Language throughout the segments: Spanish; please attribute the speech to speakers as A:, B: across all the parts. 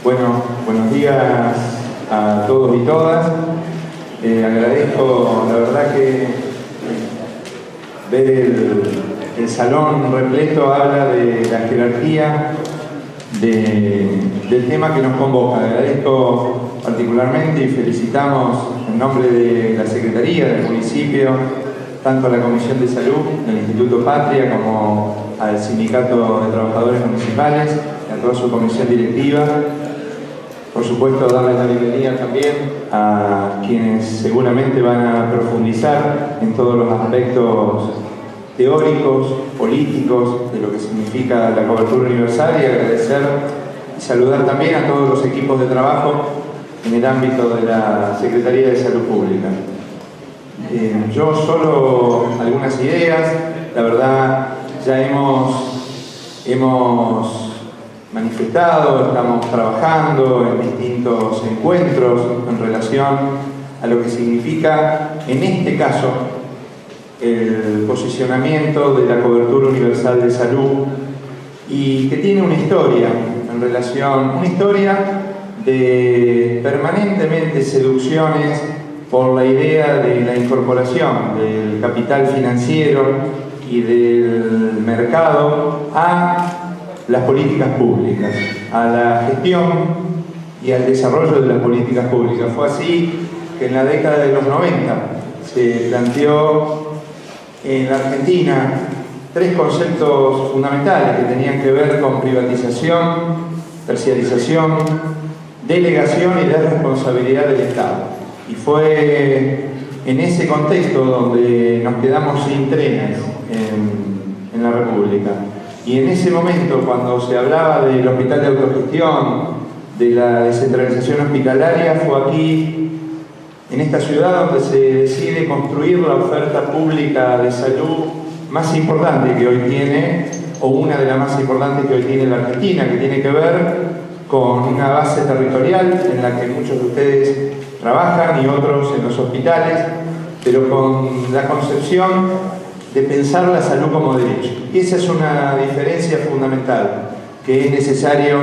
A: Bueno, buenos días a todos y todas. Agradezco, la verdad que ver el salón repleto habla de la jerarquía del tema que nos convoca. Agradezco particularmente y felicitamos en nombre de la Secretaría del municipio, tanto a la Comisión de Salud del Instituto Patria como al Sindicato de Trabajadores Municipales, a toda su comisión directiva. Por supuesto, darle la bienvenida también a quienes seguramente van a profundizar en todos los aspectos teóricos, políticos, de lo que significa la cobertura universal, y agradecer y saludar también a todos los equipos de trabajo en el ámbito de la Secretaría de Salud Pública. Yo solo algunas ideas. La verdad, ya hemos manifestado, estamos trabajando en distintos encuentros en relación a lo que significa, en este caso, el posicionamiento de la cobertura universal de salud, y que tiene una historia en relación, una historia de permanentemente seducciones por la idea de la incorporación del capital financiero y del mercado a las políticas públicas, a la gestión y al desarrollo de las políticas públicas. Fue así que en la década de los 90 se planteó en la Argentina tres conceptos fundamentales que tenían que ver con privatización, terciarización, delegación y responsabilidad del Estado. Y fue en ese contexto donde nos quedamos sin trenes en la República. Y en ese momento, cuando se hablaba del hospital de autogestión, de la descentralización hospitalaria, fue aquí, en esta ciudad, donde se decide construir la oferta pública de salud más importante que hoy tiene, o una de las más importantes que hoy tiene la Argentina, que tiene que ver con una base territorial en la que muchos de ustedes trabajan y otros en los hospitales, pero con la concepción de pensar la salud como derecho. Y esa es una diferencia fundamental que es necesario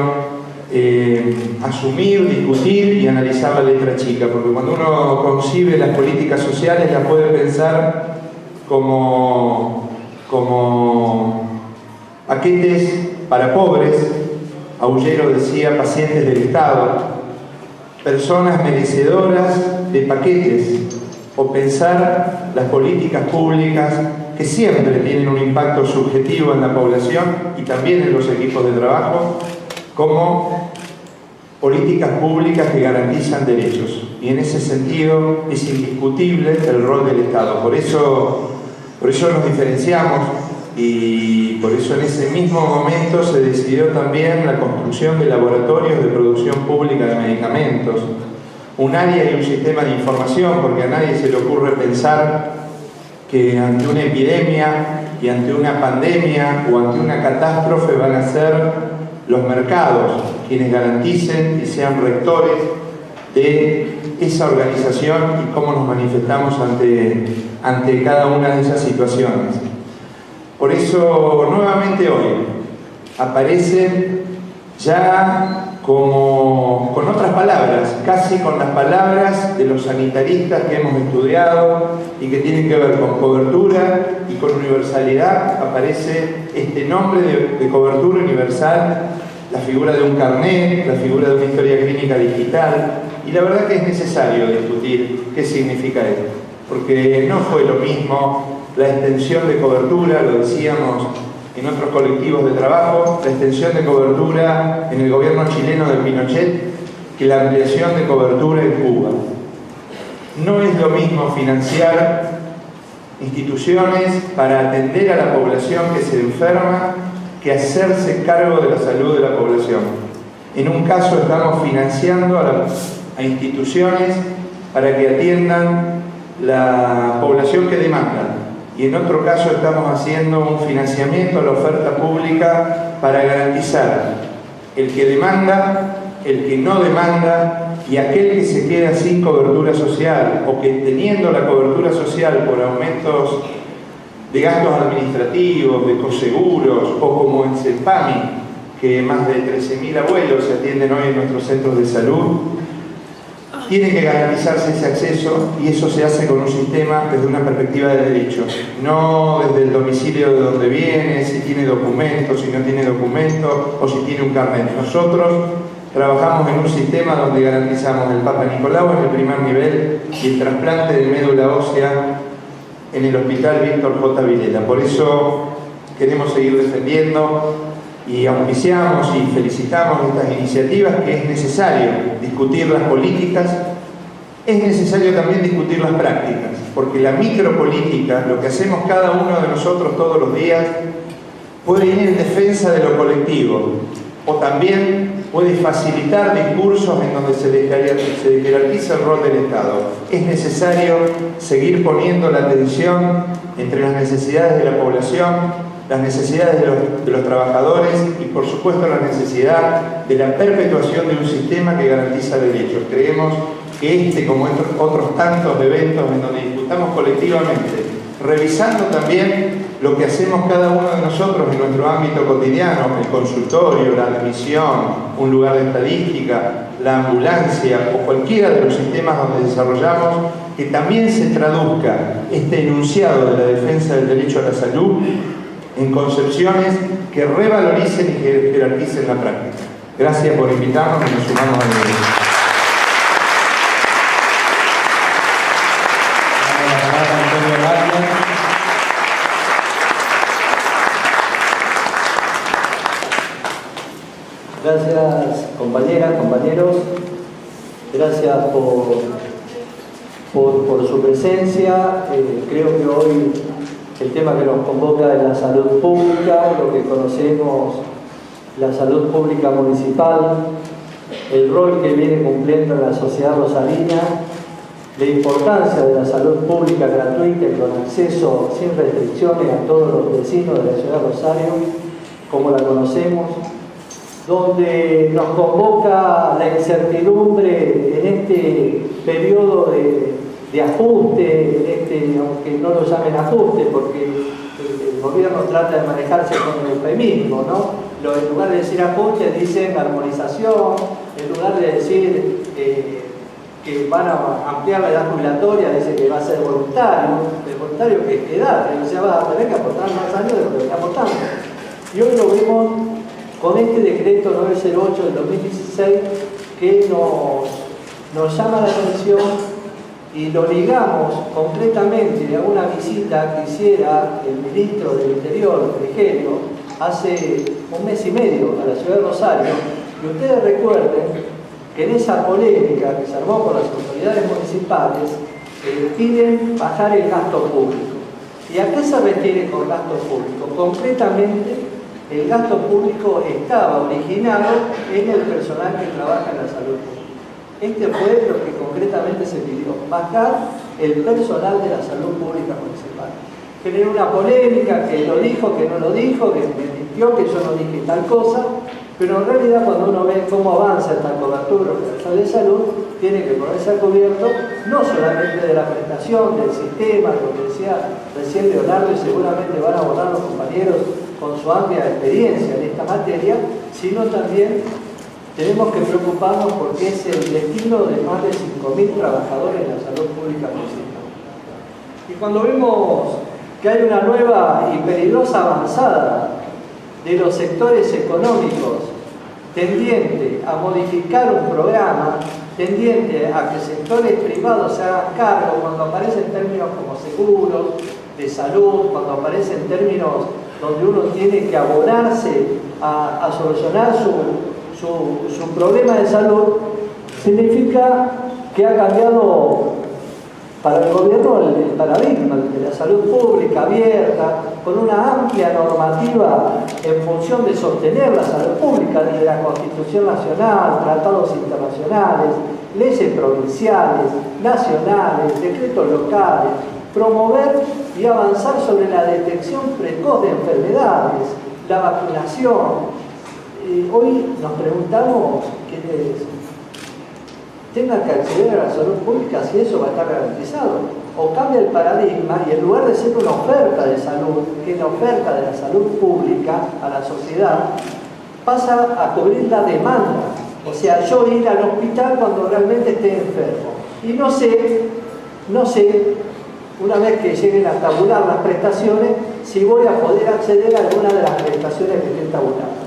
A: asumir, discutir y analizar la letra chica, porque cuando uno concibe las políticas sociales las puede pensar como paquetes para pobres, Aullero decía pacientes del Estado, personas merecedoras de paquetes, o pensar las políticas públicas que siempre tienen un impacto subjetivo en la población y también en los equipos de trabajo, como políticas públicas que garantizan derechos. Y en ese sentido es indiscutible el rol del Estado. Por eso nos diferenciamos, y por eso en ese mismo momento se decidió también la construcción de laboratorios de producción pública de medicamentos, un área y un sistema de información, porque a nadie se le ocurre pensar que ante una epidemia y ante una pandemia o ante una catástrofe van a ser los mercados quienes garanticen y sean rectores de esa organización y cómo nos manifestamos ante cada una de esas situaciones. Por eso, nuevamente hoy, aparece ya como con otras palabras, casi con las palabras de los sanitaristas que hemos estudiado y que tienen que ver con cobertura y con universalidad. Aparece este nombre de cobertura universal, la figura de un carnet, la figura de una historia clínica digital, y la verdad que es necesario discutir qué significa esto, porque no fue lo mismo la extensión de cobertura, lo decíamos en otros colectivos de trabajo, la extensión de cobertura en el gobierno chileno de Pinochet que la ampliación de cobertura en Cuba. No es lo mismo financiar instituciones para atender a la población que se enferma que hacerse cargo de la salud de la población. En un caso estamos financiando a instituciones para que atiendan la población que demanda, y en otro caso estamos haciendo un financiamiento a la oferta pública para garantizar el que demanda, el que no demanda y aquel que se queda sin cobertura social o que teniendo la cobertura social por aumentos de gastos administrativos, de coseguros o como en CEPAMI que más de 13.000 abuelos se atienden hoy en nuestros centros de salud. Tiene que garantizarse ese acceso y eso se hace con un sistema desde una perspectiva de derechos, no desde el domicilio de donde viene, si tiene documentos, si no tiene documentos o si tiene un carnet. Nosotros trabajamos en un sistema donde garantizamos el Papa Nicolau en el primer nivel y el trasplante de médula ósea en el Hospital Víctor J. Vilela. Por eso queremos seguir defendiendo y auspiciamos y felicitamos estas iniciativas, que es necesario discutir las políticas, es necesario también discutir las prácticas, porque la micropolítica, lo que hacemos cada uno de nosotros todos los días, puede ir en defensa de lo colectivo, o también puede facilitar discursos en donde se jerarquiza el rol del Estado. Es necesario seguir poniendo la atención entre las necesidades de la población, las necesidades de los trabajadores y, por supuesto, la necesidad de la perpetuación de un sistema que garantiza derechos. Creemos que este, como otros tantos eventos en donde discutamos colectivamente, revisando también lo que hacemos cada uno de nosotros en nuestro ámbito cotidiano, el consultorio, la admisión, un lugar de estadística, la ambulancia o cualquiera de los sistemas donde desarrollamos, que también se traduzca este enunciado de la defensa del derecho a la salud en concepciones que revaloricen y que jerarquicen la práctica. Gracias por invitarnos y nos sumamos al debate.
B: Gracias, compañeras, compañeros. Gracias por su presencia. Creo que hoy el tema que nos convoca es la salud pública, lo que conocemos, la salud pública municipal, el rol que viene cumpliendo en la sociedad rosarina, la importancia de la salud pública gratuita y con acceso sin restricciones a todos los vecinos de la ciudad de Rosario, como la conocemos, donde nos convoca la incertidumbre en este periodo de ajuste, aunque no lo llamen ajuste, porque el gobierno trata de manejarse con el eufemismo, ¿no? En lugar de decir ajuste, dicen armonización, en lugar de decir que van a ampliar la edad jubilatoria, dice que va a ser voluntario. ¿El voluntario qué edad? O sea, va a tener que aportar más años de lo que venía aportando. Y hoy lo vemos con este decreto 908 del 2016 que nos llama la atención y lo ligamos concretamente a una visita que hiciera el ministro del Interior, Frigerio, hace un mes y medio a la ciudad de Rosario. Y ustedes recuerden que en esa polémica que se armó por las autoridades municipales, piden bajar el gasto público. ¿Y a qué se refiere con gasto público? Concretamente, el gasto público estaba originado en el personal que trabaja en la salud pública. Este fue lo que concretamente se pidió, bajar el personal de la salud pública municipal. Generó una polémica, que lo dijo, que no lo dijo, que me mintió, que yo no dije tal cosa, pero en realidad cuando uno ve cómo avanza esta cobertura universal de salud, tiene que ponerse a cubierto no solamente de la prestación, del sistema, lo que decía recién Leonardo, y seguramente van a abordar los compañeros con su amplia experiencia en esta materia, sino también tenemos que preocuparnos porque es el destino de más de 5.000 trabajadores en la salud pública municipal. Y cuando vemos que hay una nueva y peligrosa avanzada de los sectores económicos tendiente a modificar un programa, tendiente a que sectores privados se hagan cargo cuando aparecen términos como seguros, de salud, cuando aparecen términos donde uno tiene que abonarse a solucionar su problema de salud, significa que ha cambiado para el gobierno el paradigma de la salud pública abierta, con una amplia normativa en función de sostener la salud pública, desde la Constitución Nacional, tratados internacionales, leyes provinciales, nacionales, decretos locales, promover y avanzar sobre la detección precoz de enfermedades, la vacunación. Hoy nos preguntamos quienes tengan que acceder a la salud pública si eso va a estar garantizado. O cambia el paradigma y en lugar de ser una oferta de salud, que es la oferta de la salud pública a la sociedad, pasa a cubrir la demanda. O sea, yo ir al hospital cuando realmente esté enfermo. Y no sé, una vez que lleguen a tabular las prestaciones, si voy a poder acceder a alguna de las prestaciones que estén tabuladas.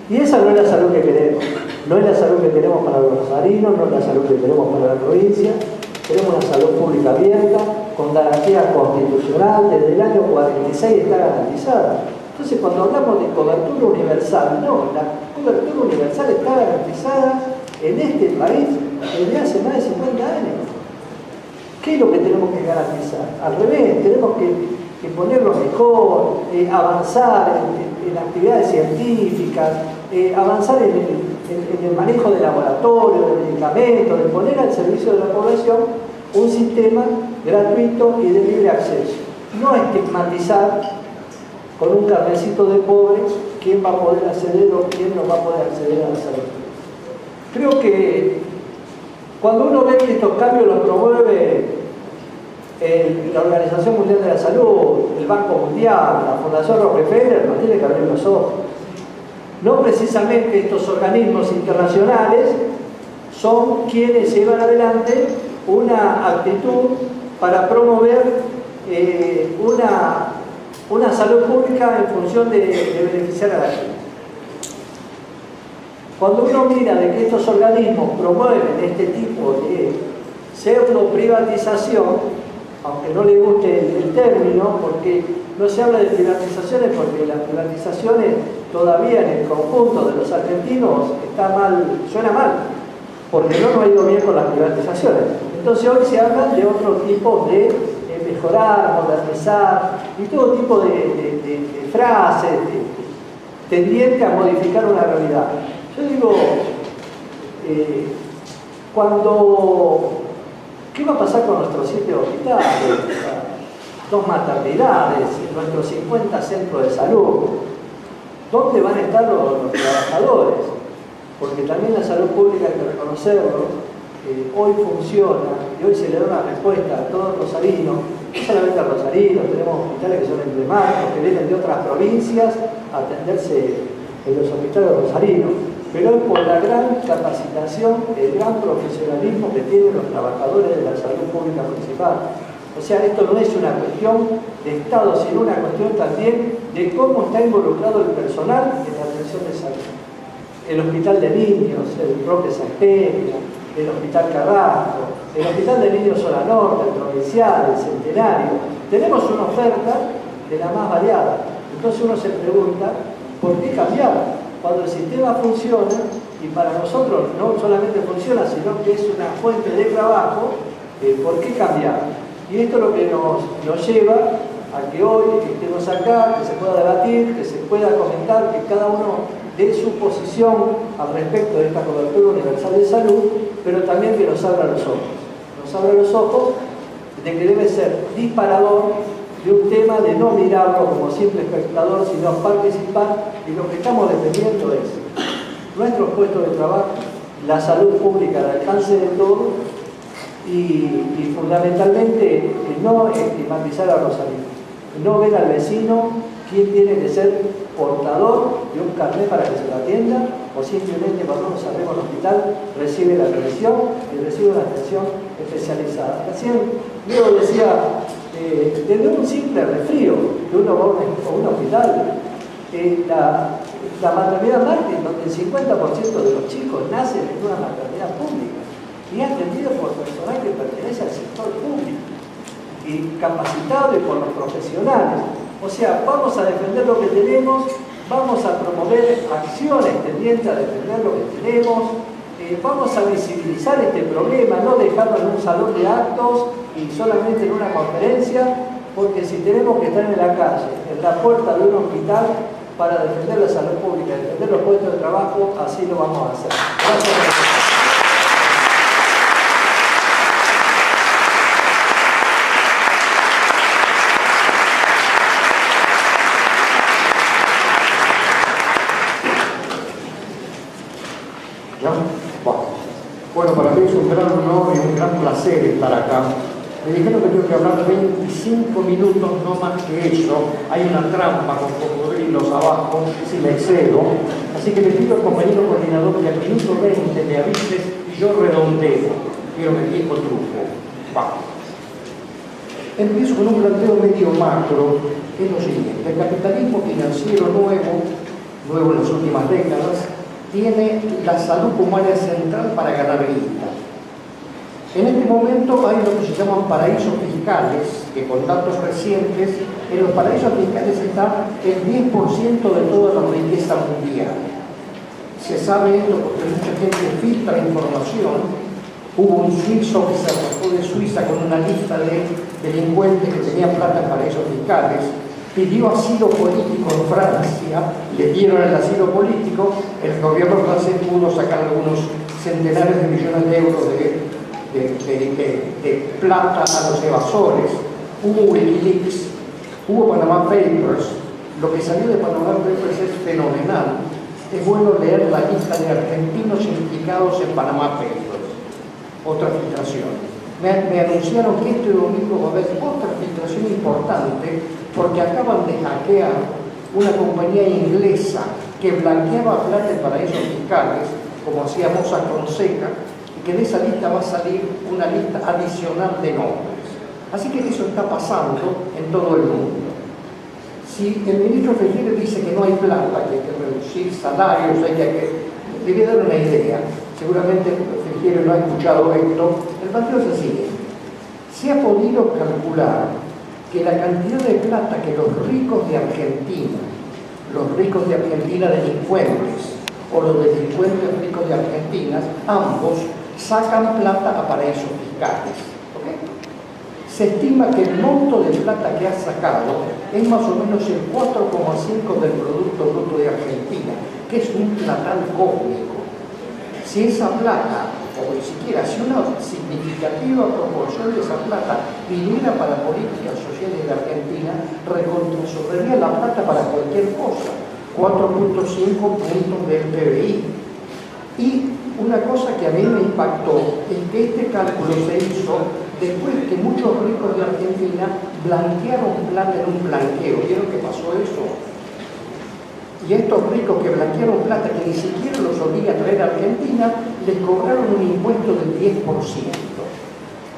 B: Y esa no es la salud que queremos. No es la salud que queremos para los rosarinos, no es la salud que queremos para la provincia. Queremos una salud pública abierta, con garantía constitucional, desde el año 46 está garantizada. Entonces, cuando hablamos de cobertura universal, no, la cobertura universal está garantizada en este país desde hace más de 50 años. ¿Qué es lo que tenemos que garantizar? Al revés, tenemos que ponerlo mejor, avanzar en actividades científicas, avanzar en el manejo de laboratorio, de medicamentos, de poner al servicio de la población un sistema gratuito y de libre acceso. No estigmatizar con un carnecito de pobre quién va a poder acceder o quién no va a poder acceder a la salud. Creo que cuando uno ve que estos cambios los promueve la Organización Mundial de la Salud, el Banco Mundial, la Fundación Rockefeller, nos tiene que abrir los ojos. No precisamente estos organismos internacionales son quienes llevan adelante una actitud para promover una salud pública en función de beneficiar a la gente. Cuando uno mira de que estos organismos promueven este tipo de pseudo-privatización, aunque no le guste el término, porque no se habla de privatizaciones, porque las privatizaciones todavía en el conjunto de los argentinos está mal, suena mal, porque no nos ha ido bien con las privatizaciones. Entonces hoy se habla de otro tipo de mejorar, modernizar y todo tipo de frases tendientes a modificar una realidad. Yo digo, ¿qué va a pasar con nuestros 7 hospitales, 2 maternidades, nuestros 50 centros de salud? ¿Dónde van a estar los trabajadores? Porque también la salud pública hay que reconocerlo. Hoy funciona y hoy se le da una respuesta a todos los rosarinos, no solamente a rosarinos, tenemos hospitales que son emblemáticos, que vienen de otras provincias a atenderse en los hospitales rosarinos, pero hoy por la gran capacitación, el gran profesionalismo que tienen los trabajadores de la salud pública municipal. O sea, esto no es una cuestión de Estado, sino una cuestión también de cómo está involucrado el personal en la atención de salud. El Hospital de Niños, el Roque San Pedro, el Hospital Carrasco, el Hospital de Niños Zona Norte, el Provincial, el Centenario. Tenemos una oferta de la más variada. Entonces uno se pregunta, ¿por qué cambiar? Cuando el sistema funciona, y para nosotros no solamente funciona, sino que es una fuente de trabajo, ¿por qué cambiar? Y esto es lo que nos lleva a que hoy estemos acá, que se pueda debatir, que se pueda comentar, que cada uno dé su posición al respecto de esta cobertura universal de salud, pero también que nos abra los ojos. Nos abra los ojos de que debe ser disparador de un tema, de no mirarlo como simple espectador, sino participar, y lo que estamos defendiendo es nuestros puestos de trabajo, la salud pública al alcance de todos y fundamentalmente no estigmatizar a Rosario, no ver al vecino quién tiene que ser portador de un carnet para que se lo atienda, o simplemente cuando uno se arriba al hospital recibe la atención y recibe una atención especializada. Recién Diego decía, desde un simple resfrío que uno va a un hospital, la maternidad Martín, donde el 50% de los chicos nacen en una maternidad pública y atendido por personal que pertenece al sector público y capacitado y por los profesionales. O sea, vamos a defender lo que tenemos, vamos a promover acciones tendientes a defender lo que tenemos, vamos a visibilizar este problema, no dejarlo en un salón de actos y solamente en una conferencia, porque si tenemos que estar en la calle, en la puerta de un hospital, para defender la salud pública, defender los puestos de trabajo, así lo vamos a hacer. Gracias.
C: Bueno, para mí es un gran honor y un gran placer estar acá. Me dijeron que tengo que hablar 25 minutos, no más que eso. Hay una trampa con cocodrilo. kilos abajo si me excedo. Así que le pido al compañero coordinador que al minuto 20 me avises y yo redondeo. Quiero que el tiempo truco. Vamos. Empiezo con un planteo medio macro, que es lo siguiente. El capitalismo financiero nuevo en las últimas décadas, tiene la salud humana central para ganar guita. En este momento hay lo que se llaman paraísos fiscales, que con datos recientes, en los paraísos fiscales está el 10% de toda la riqueza mundial. Se sabe esto porque mucha gente filtra información. Hubo un suizo que se arrojó de Suiza con una lista de delincuentes que tenían plata en paraísos fiscales, pidió asilo político en Francia, le dieron el asilo político, el gobierno francés pudo sacar algunos centenares de millones de euros de plata a los evasores. Hubo Wikileaks, hubo Panama Papers. Lo que salió de Panama Papers es fenomenal. Es bueno leer la lista de argentinos implicados en Panama Papers. Otra filtración. Me anunciaron que este domingo va a haber otra filtración importante porque acaban de hackear una compañía inglesa que blanqueaba plata en paraísos fiscales, como hacía Mossack Fonseca, y que de esa lista va a salir una lista adicional de nombres. Así que eso está pasando en todo el mundo. Si el ministro Freire dice que no hay plata, que hay que reducir salarios, le voy a dar una idea. Seguramente Freire no ha escuchado esto. El planteo es el siguiente. Se ha podido calcular que la cantidad de plata que los ricos de Argentina delincuentes, o los delincuentes ricos de Argentina, ambos sacan plata a paraísos fiscales. ¿Okay? Se estima que el monto de plata que ha sacado es más o menos el 4,5 del Producto Bruto de Argentina, que es un platal cósmico. Si esa plata, o ni siquiera si una significativa proporción de esa plata viniera para políticas sociales de Argentina, recontrasobraría la plata para cualquier cosa, 4,5 puntos del PBI. Y una cosa que a mí me impactó es que este cálculo se hizo después que muchos ricos de Argentina blanquearon plata en un blanqueo. ¿Vieron que pasó eso? Y estos ricos que blanquearon plata, que ni siquiera los obliga a traer a Argentina, les cobraron un impuesto del 10%.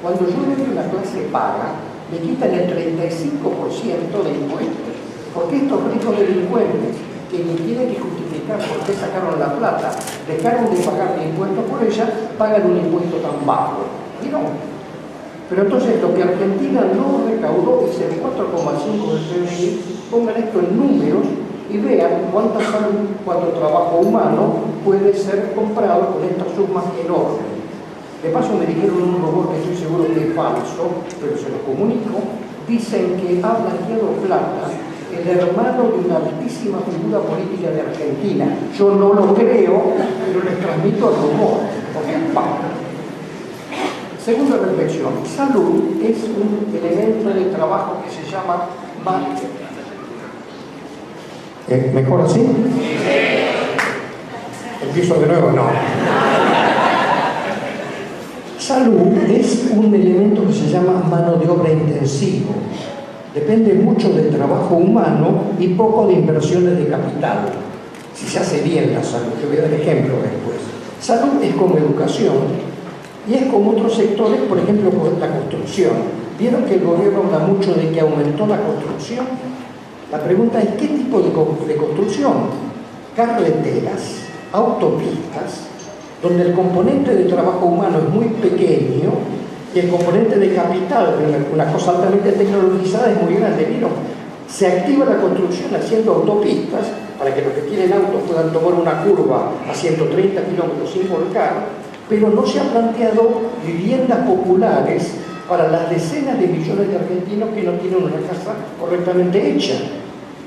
C: Cuando yo le doy una clase paga, le quitan el 35% de impuestos. Porque estos ricos delincuentes, que ni tienen que justificar por qué sacaron la plata, dejaron de pagar impuestos por ella, pagan un impuesto tan bajo. ¿Vieron? Pero entonces lo que Argentina no recaudó es el 4,5 del PBI. Pongan esto en números y vean cuánto trabajo humano puede ser comprado con estas sumas enormes. De paso me dijeron un rumor que estoy seguro que es falso, pero se lo comunico. Dicen que ha blanqueado plata el hermano de una altísima figura política de Argentina. Yo no lo creo, pero les transmito el rumor, porque es falso. Segunda reflexión, salud es un elemento de trabajo que se llama marketing. ¿Mejor así? ¿Empiezo de nuevo? No. Salud es un elemento que se llama mano de obra intensivo. Depende mucho del trabajo humano y poco de inversiones de capital. Si se hace bien la salud, te voy a dar ejemplo después. Salud es como educación y es como otros sectores, por ejemplo, la construcción. ¿Vieron que el gobierno habla mucho de que aumentó la construcción? La pregunta es, ¿qué tipo de construcción? Carreteras, autopistas, donde el componente de trabajo humano es muy pequeño y el componente de capital, una cosa altamente tecnologizada, es muy grande. ¿Vieron? Se activa la construcción haciendo autopistas para que los que tienen autos puedan tomar una curva a 130 kilómetros sin volcar, pero no se han planteado viviendas populares para las decenas de millones de argentinos que no tienen una casa correctamente hecha.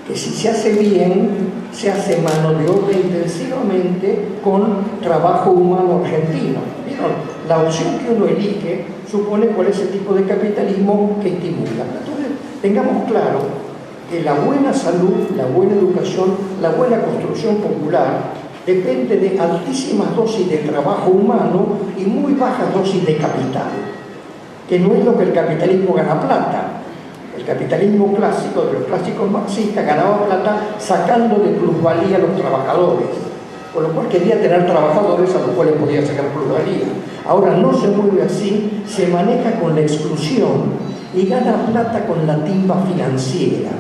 C: Que si se hace bien, se hace mano de obra intensivamente con trabajo humano argentino. ¿Vieron? La opción que uno elige supone cuál es el tipo de capitalismo que estimula. Entonces, tengamos claro que la buena salud, la buena educación, la buena construcción popular depende de altísimas dosis de trabajo humano y muy bajas dosis de capital, que no es lo que el capitalismo gana plata. El capitalismo clásico, de los clásicos marxistas, ganaba plata sacando de plusvalía a los trabajadores, con lo cual quería tener trabajadores a los cuales podía sacar plusvalía. Ahora no se mueve así, se maneja con la exclusión y gana plata con la timba financiera.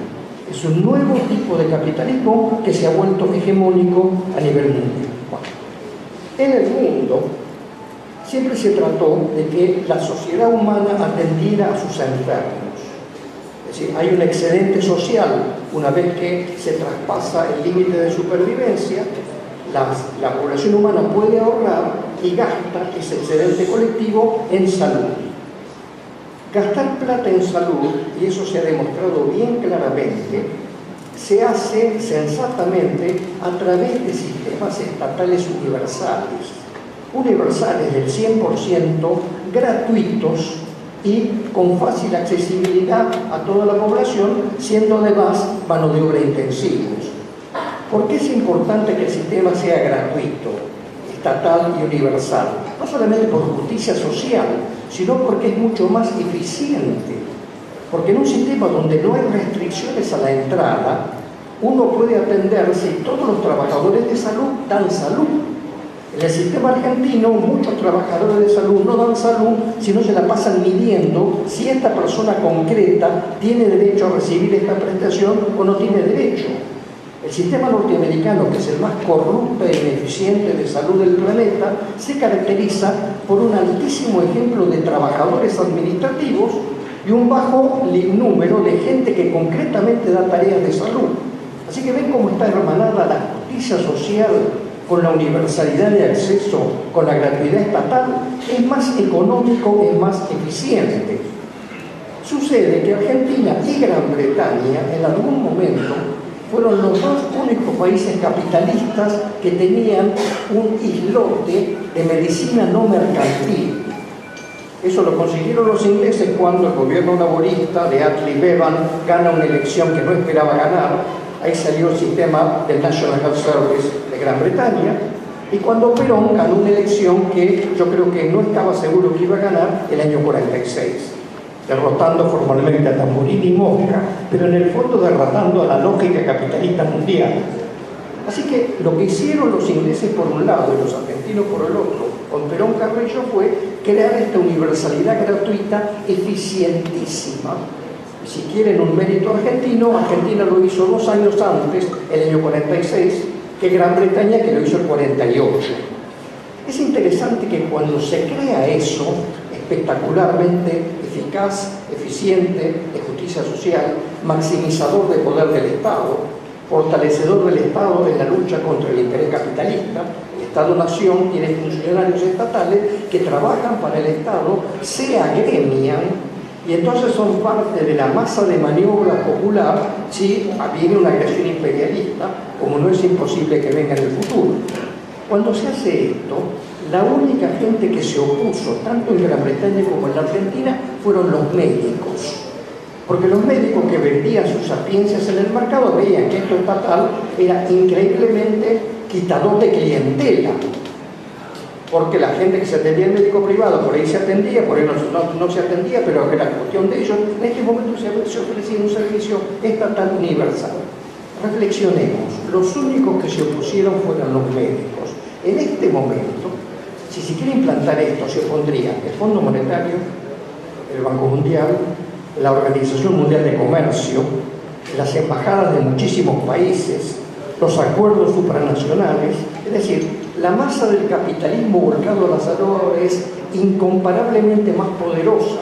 C: Es un nuevo tipo de capitalismo que se ha vuelto hegemónico a nivel mundial. Bueno, en el mundo siempre se trató de que la sociedad humana atendiera a sus enfermos. Es decir, hay un excedente social. Una vez que se traspasa el límite de supervivencia, la población humana puede ahorrar y gasta ese excedente colectivo en salud. Gastar plata en salud, y eso se ha demostrado bien claramente, se hace sensatamente a través de sistemas estatales universales del 100%, gratuitos y con fácil accesibilidad a toda la población, siendo además mano de obra intensivos. ¿Por qué es importante que el sistema sea gratuito, estatal y universal? No solamente por justicia social, sino porque es mucho más eficiente. Porque en un sistema donde no hay restricciones a la entrada, uno puede atenderse y todos los trabajadores de salud dan salud. En el sistema argentino, muchos trabajadores de salud no dan salud, sino se la pasan midiendo si esta persona concreta tiene derecho a recibir esta prestación o no tiene derecho. El sistema norteamericano, que es el más corrupto e ineficiente de salud del planeta, se caracteriza por un altísimo ejemplo de trabajadores administrativos y un bajo número de gente que concretamente da tareas de salud. Así que ven cómo está hermanada la justicia social con la universalidad de acceso, con la gratuidad estatal. Es más económico, es más eficiente. Sucede que Argentina y Gran Bretaña en algún momento fueron los dos únicos países capitalistas que tenían un islote de medicina no mercantil. Eso lo consiguieron los ingleses cuando el gobierno laborista de Attlee Bevan gana una elección que no esperaba ganar. Ahí salió el sistema del National Health Service de Gran Bretaña. Y cuando Perón ganó una elección que yo creo que no estaba seguro que iba a ganar, el año 46. Derrotando formalmente a Tamborini y Mosca, pero en el fondo derrotando a la lógica capitalista mundial. Así que lo que hicieron los ingleses por un lado y los argentinos por el otro, con Perón Carrillo, fue crear esta universalidad gratuita eficientísima. Si quieren un mérito argentino, Argentina lo hizo 2 años antes, el año 46, que Gran Bretaña, que lo hizo el 48. Es interesante que cuando se crea eso, espectacularmente eficaz, eficiente, de justicia social, maximizador de poder del Estado, fortalecedor del Estado en la lucha contra el interés capitalista. El Estado-Nación tiene funcionarios estatales que trabajan para el Estado, se agremian y entonces son parte de la masa de maniobra popular si viene una agresión imperialista, como no es imposible que venga en el futuro. Cuando se hace esto, la única gente que se opuso, tanto en Gran Bretaña como en la Argentina, fueron los médicos. Porque los médicos que vendían sus sapiencias en el mercado veían que esto estatal era increíblemente quitador de clientela. Porque la gente que se atendía en médico privado, por ahí se atendía, por ahí no se atendía, pero era cuestión de ellos. En este momento se ofrecía un servicio estatal universal. Reflexionemos, los únicos que se opusieron fueron los médicos. En este momento, si se quiere implantar esto, se opondrían el Fondo Monetario, el Banco Mundial, la Organización Mundial de Comercio, las embajadas de muchísimos países, los acuerdos supranacionales. Es decir, la masa del capitalismo volcado a la salud es incomparablemente más poderosa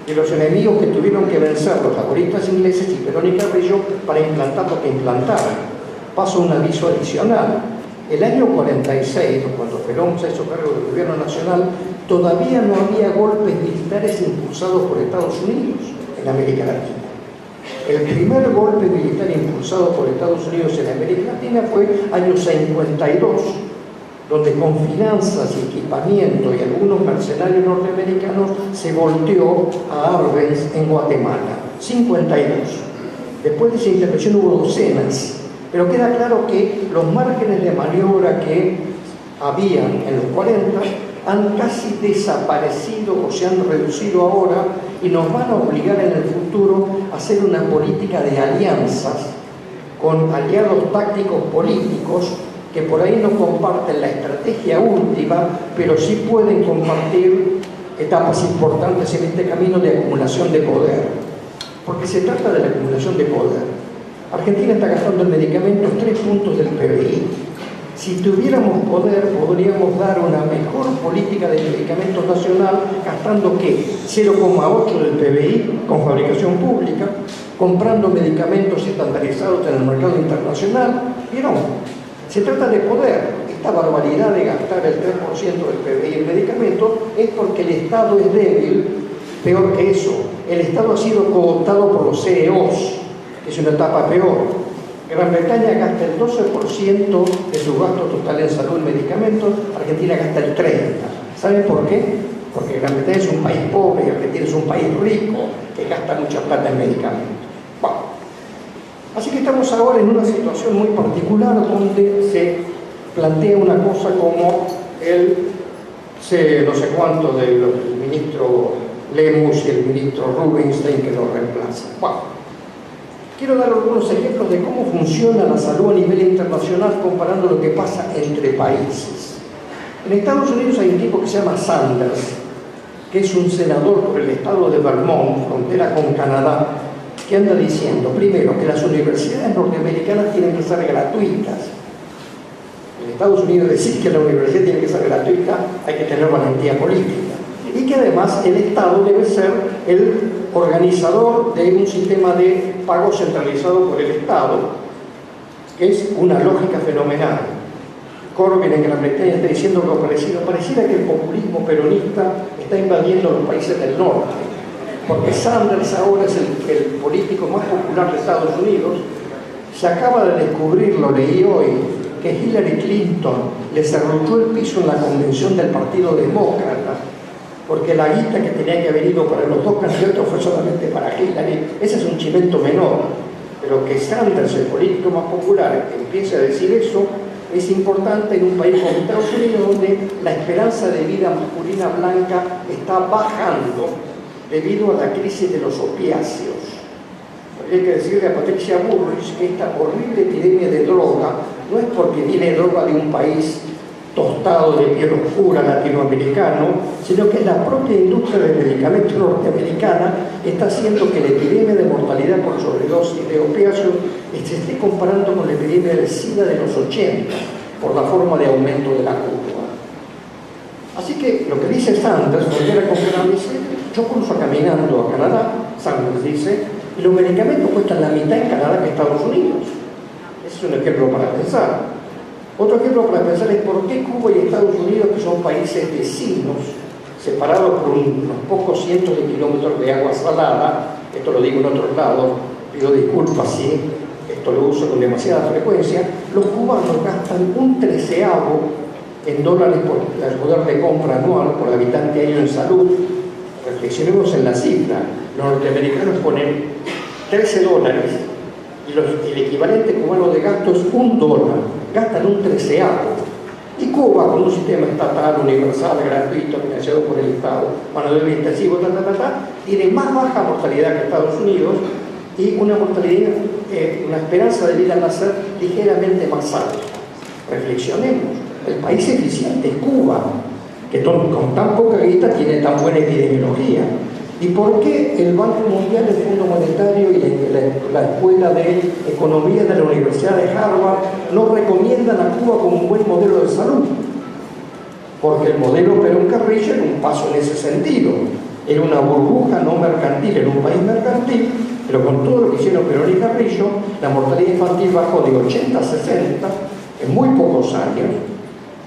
C: de los enemigos que tuvieron que vencer los laboristas ingleses y Perón y Carrillo para implantar lo que implantaron. Paso un aviso adicional. El año 46, cuando Perón se hizo cargo del gobierno nacional, todavía no había golpes militares impulsados por Estados Unidos en América Latina. El primer golpe militar impulsado por Estados Unidos en América Latina fue año 52, donde con finanzas y equipamiento y algunos mercenarios norteamericanos se volteó a Arbenz en Guatemala. 52. Después de esa intervención hubo docenas. Pero queda claro que los márgenes de maniobra que habían en los 40 han casi desaparecido o se han reducido ahora y nos van a obligar en el futuro a hacer una política de alianzas con aliados tácticos políticos que por ahí no comparten la estrategia última, pero sí pueden compartir etapas importantes en este camino de acumulación de poder. Porque se trata de la acumulación de poder. Argentina está gastando en medicamentos 3 puntos del PBI. Si tuviéramos poder, podríamos dar una mejor política de medicamentos nacional, gastando ¿qué? 0,8 del PBI con fabricación pública, comprando medicamentos estandarizados en el mercado internacional. ¿Vieron? Se trata de poder. Esta barbaridad de gastar el 3% del PBI en medicamentos es porque el Estado es débil. Peor que eso, el Estado ha sido cooptado por los CEOs, que es una etapa peor. Gran Bretaña gasta el 12% de su gasto total en salud y medicamentos, Argentina gasta el 30%. ¿Saben por qué? Porque Gran Bretaña es un país pobre y Argentina es un país rico que gasta mucha plata en medicamentos. Bueno, así que estamos ahora en una situación muy particular donde se plantea una cosa como el no sé cuánto del ministro Lemus y el ministro Rubinstein que lo reemplaza. Bueno, quiero dar algunos ejemplos de cómo funciona la salud a nivel internacional comparando lo que pasa entre países. En Estados Unidos hay un tipo que se llama Sanders, que es un senador por el estado de Vermont, frontera con Canadá, que anda diciendo, primero, que las universidades norteamericanas tienen que ser gratuitas. En Estados Unidos decir que la universidad tiene que ser gratuita, hay que tener valentía política. Y que además el Estado debe ser el organizador de un sistema de pago centralizado por el Estado, que es una lógica fenomenal. Corbyn en Gran Bretaña está diciendo algo parecido. Pareciera que el populismo peronista está invadiendo los países del norte, porque Sanders ahora es el político más popular de Estados Unidos. Se acaba de descubrir, lo leí hoy, que Hillary Clinton le cerruchó el piso en la convención del Partido Demócrata, porque la guita que tenía que haber ido para los dos candidatos fue solamente para Hillary. Ese es un chimento menor, pero que Sanders, el político más popular, empiece a decir eso, es importante en un país como Estados Unidos, donde la esperanza de vida masculina blanca está bajando debido a la crisis de los opiáceos. Hay que decirle a Patricia Bullrich que esta horrible epidemia de droga no es porque viene droga de un país tostado de piel oscura latinoamericano, sino que la propia industria del medicamento norteamericana está haciendo que la epidemia de mortalidad por sobredosis de opiáceos se esté comparando con la epidemia de SIDA de los 80, por la forma de aumento de la curva. Así que lo que dice Sanders, frontera con Canadá, dice, yo cruzo caminando a Canadá, Sanders dice, y los medicamentos cuestan la mitad en Canadá que en Estados Unidos. Ese es un ejemplo para pensar. Otro ejemplo para pensar es por qué Cuba y Estados Unidos, que son países vecinos, separados por unos pocos cientos de kilómetros de agua salada, esto lo digo en otro lado, pido disculpas si esto lo uso con demasiada frecuencia, los cubanos gastan un 13avo en dólares por el poder de compra anual por habitante año en salud. Reflexionemos en la cifra. Los norteamericanos ponen $13 y el equivalente cubano de gasto es $1, gastan un 13avo. Y Cuba, con un sistema estatal, universal, gratuito, financiado por el Estado, mano de obra intensivo, tiene más baja mortalidad que Estados Unidos y una mortalidad, una esperanza de vida al nacer ligeramente más alta. Reflexionemos, el país eficiente es Cuba, que con tan poca guita tiene tan buena epidemiología. ¿Y por qué el Banco Mundial, el Fondo Monetario y la Escuela de Economía de la Universidad de Harvard no recomiendan a Cuba como un buen modelo de salud? Porque el modelo Perón-Carrillo era un paso en ese sentido. Era una burbuja no mercantil, era un país mercantil, pero con todo lo que hicieron Perón y Carrillo, la mortalidad infantil bajó de 80 a 60 en muy pocos años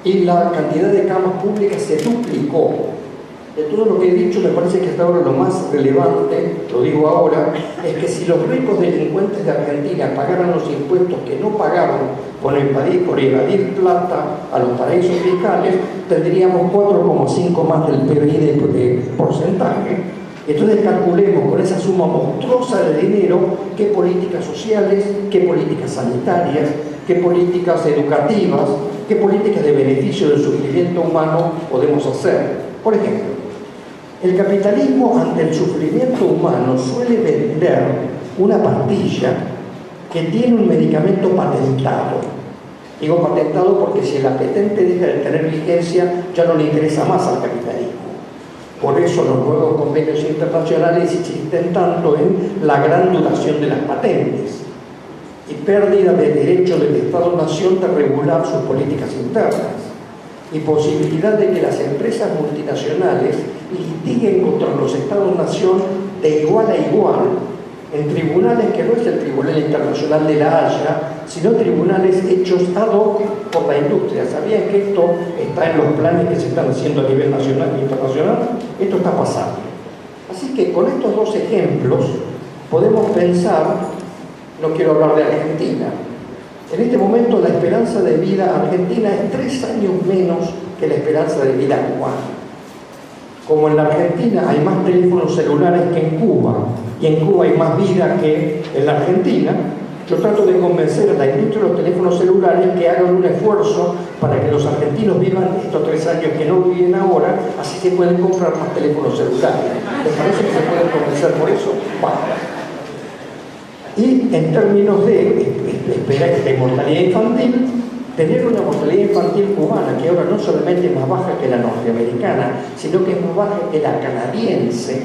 C: y la cantidad de camas públicas se duplicó. De todo lo que he dicho, me parece que hasta ahora lo más relevante, lo digo ahora, es que si los ricos delincuentes de Argentina pagaran los impuestos que no pagaron por evadir plata a los paraísos fiscales, tendríamos 4,5 más del PBI de porcentaje. Entonces calculemos con esa suma monstruosa de dinero qué políticas sociales, qué políticas sanitarias, qué políticas educativas, qué políticas de beneficio del sufrimiento humano podemos hacer. Por ejemplo, el capitalismo ante el sufrimiento humano suele vender una pastilla que tiene un medicamento patentado. Digo patentado porque si el patente deja de tener vigencia, ya no le interesa más al capitalismo. Por eso los nuevos convenios internacionales insisten tanto en la gran duración de las patentes y pérdida de derecho del Estado-Nación de regular sus políticas internas y posibilidad de que las empresas multinacionales litiguen contra los Estados-Nación de igual a igual en tribunales que no es el Tribunal Internacional de la Haya, sino tribunales hechos ad hoc por la industria. ¿Sabían que esto está en los planes que se están haciendo a nivel nacional e internacional? Esto está pasando. Así que con estos dos ejemplos podemos pensar, no quiero hablar de Argentina, en este momento la esperanza de vida argentina es 3 años menos que la esperanza de vida cubana. Como en la Argentina hay más teléfonos celulares que en Cuba, y en Cuba hay más vida que en la Argentina, yo trato de convencer a la industria de los teléfonos celulares que hagan un esfuerzo para que los argentinos vivan estos 3 años que no viven ahora, así se pueden comprar más teléfonos celulares. ¿Les parece que se pueden convencer por eso? Bueno. Y en términos de mortalidad infantil, tener una mortalidad infantil cubana que ahora no solamente es más baja que la norteamericana, sino que es más baja que la canadiense,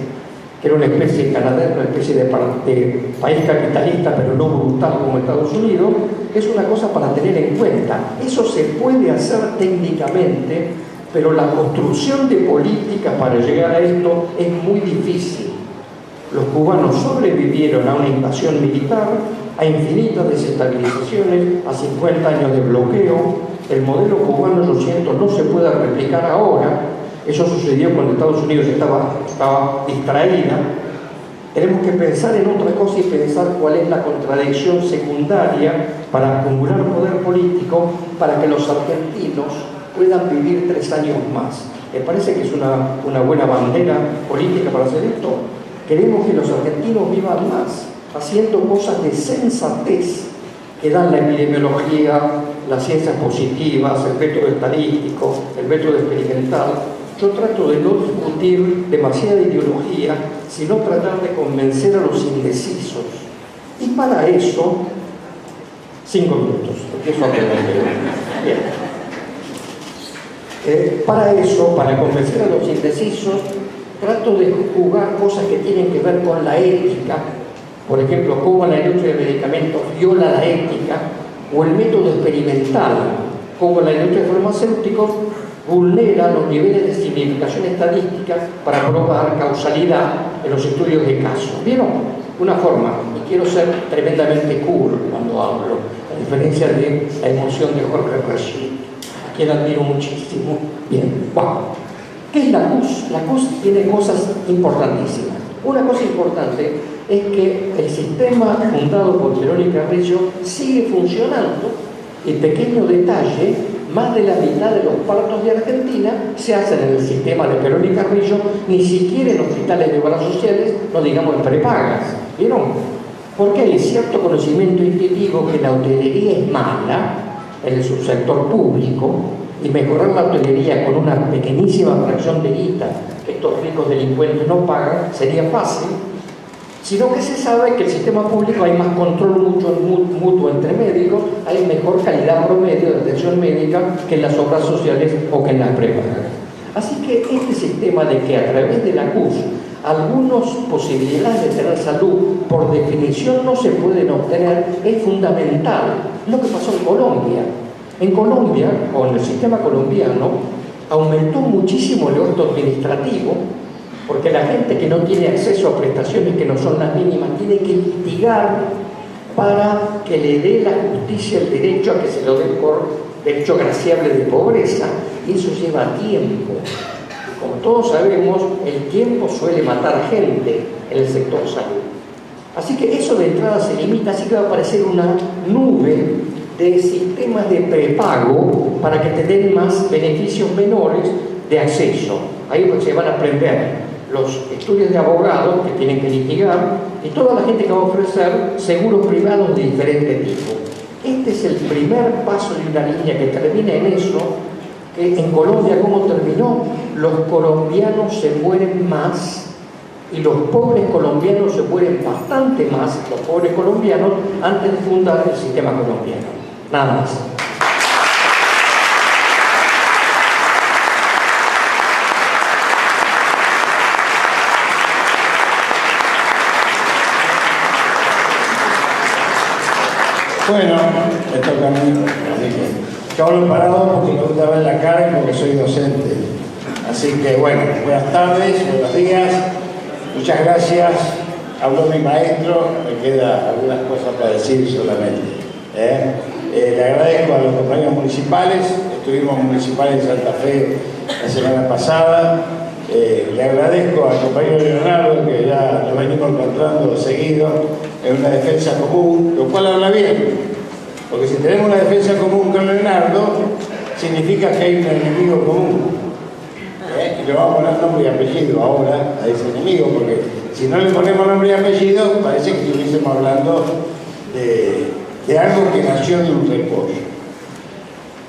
C: que era una especie de país capitalista, pero no brutal como Estados Unidos, es una cosa para tener en cuenta. Eso se puede hacer técnicamente, pero la construcción de políticas para llegar a esto es muy difícil. Los cubanos sobrevivieron a una invasión militar, a infinitas desestabilizaciones, a 50 años de bloqueo. El modelo cubano, yo siento, no se puede replicar ahora. Eso sucedió cuando Estados Unidos estaba distraída. Tenemos que pensar en otra cosa y pensar cuál es la contradicción secundaria para acumular poder político para que los argentinos puedan vivir 3 años más. ¿Me parece que es una buena bandera política para hacer esto? Queremos que los argentinos vivan más, haciendo cosas de sensatez que dan la epidemiología, las ciencias positivas, el método estadístico, el método experimental. Yo trato de no discutir demasiada ideología, sino tratar de convencer a los indecisos. Y para eso, 5 minutos, empiezo a aprender. Bien. Para eso, para convencer a los indecisos, trato de jugar cosas que tienen que ver con la ética. Por ejemplo, cómo la industria de medicamentos viola la ética, o el método experimental, cómo la industria de farmacéuticos vulnera los niveles de significación estadística para probar causalidad en los estudios de caso. ¿Vieron? Una forma, y quiero ser tremendamente cool cuando hablo, a diferencia de la emoción de Jorge Rashid, a quien admiro muchísimo. Bien, wow. ¿Qué es la CUS? La CUS tiene cosas importantísimas. Una cosa importante es que el sistema fundado por Perón y Carrillo sigue funcionando. Y pequeño detalle, más de la mitad de los partos de Argentina se hacen en el sistema de Perón y Carrillo, ni siquiera en hospitales de obras sociales, no digamos en prepagas. ¿Vieron? Porque hay cierto conocimiento intuitivo que la hotelería es mala en el subsector público, y mejorar la hotelería con una pequeñísima fracción de guita que estos ricos delincuentes no pagan sería fácil, sino que se sabe que el sistema público hay más control mutuo entre médicos, hay mejor calidad promedio de atención médica que en las obras sociales o que en las prepagas. Así que este sistema de que a través de la CUS algunas posibilidades de tener salud por definición no se pueden obtener es fundamental. Lo que pasó en Colombia. En Colombia, con el sistema colombiano, aumentó muchísimo el gasto administrativo, porque la gente que no tiene acceso a prestaciones que no son las mínimas tiene que litigar para que le dé la justicia el derecho a que se lo dé por derecho graciable de pobreza, y eso lleva tiempo. Como todos sabemos, el tiempo suele matar gente en el sector salud. Así que eso de entrada se limita, así que va a aparecer una nube de sistemas de prepago para que te den más beneficios menores de acceso. Ahí se van a aprender los estudios de abogados que tienen que litigar y toda la gente que va a ofrecer seguros privados de diferente tipo. Este es el primer paso de una línea que termina en eso, que en Colombia, ¿cómo terminó? Los colombianos se mueren más y los pobres colombianos se mueren bastante más, los pobres colombianos, antes de fundar el sistema colombiano. Nada más.
D: Bueno, me toca a mí, así que yo hablo parado porque me gusta ver la cara y porque soy docente. Así que bueno, buenas tardes, buenos días, muchas gracias. Habló mi maestro, me queda algunas cosas para decir solamente. Le agradezco a los compañeros municipales, estuvimos municipales en Santa Fe la semana pasada. Le agradezco al compañero Leonardo, que ya lo venimos encontrando seguido en una defensa común, lo cual habla bien, porque si tenemos una defensa común con Leonardo, significa que hay un enemigo común. Y le vamos a poner nombre y apellido ahora a ese enemigo, porque si no le ponemos nombre y apellido, parece que estuviésemos hablando de algo que nació de un repollo.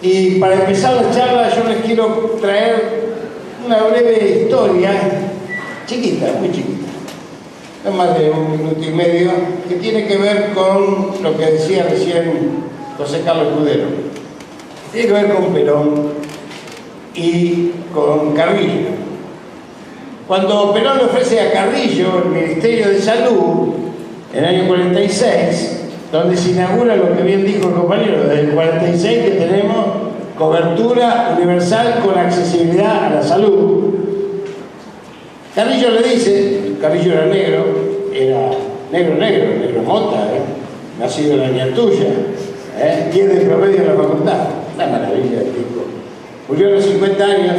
D: Y para empezar la charla, yo les quiero traer una breve historia, chiquita, muy chiquita, no más de 1 minuto y medio, que tiene que ver con lo que decía recién José Carlos Escudero. Tiene que ver con Perón y con Carrillo. Cuando Perón le ofrece a Carrillo el Ministerio de Salud, en el año 46, donde se inaugura lo que bien dijo el compañero, desde el 46 que tenemos cobertura universal con accesibilidad a la salud. Carrillo le dice, Carrillo era negro mota, nacido en la Ñatuya, 10 de promedio en la facultad, una maravilla el tipo. Murió a los 50 años,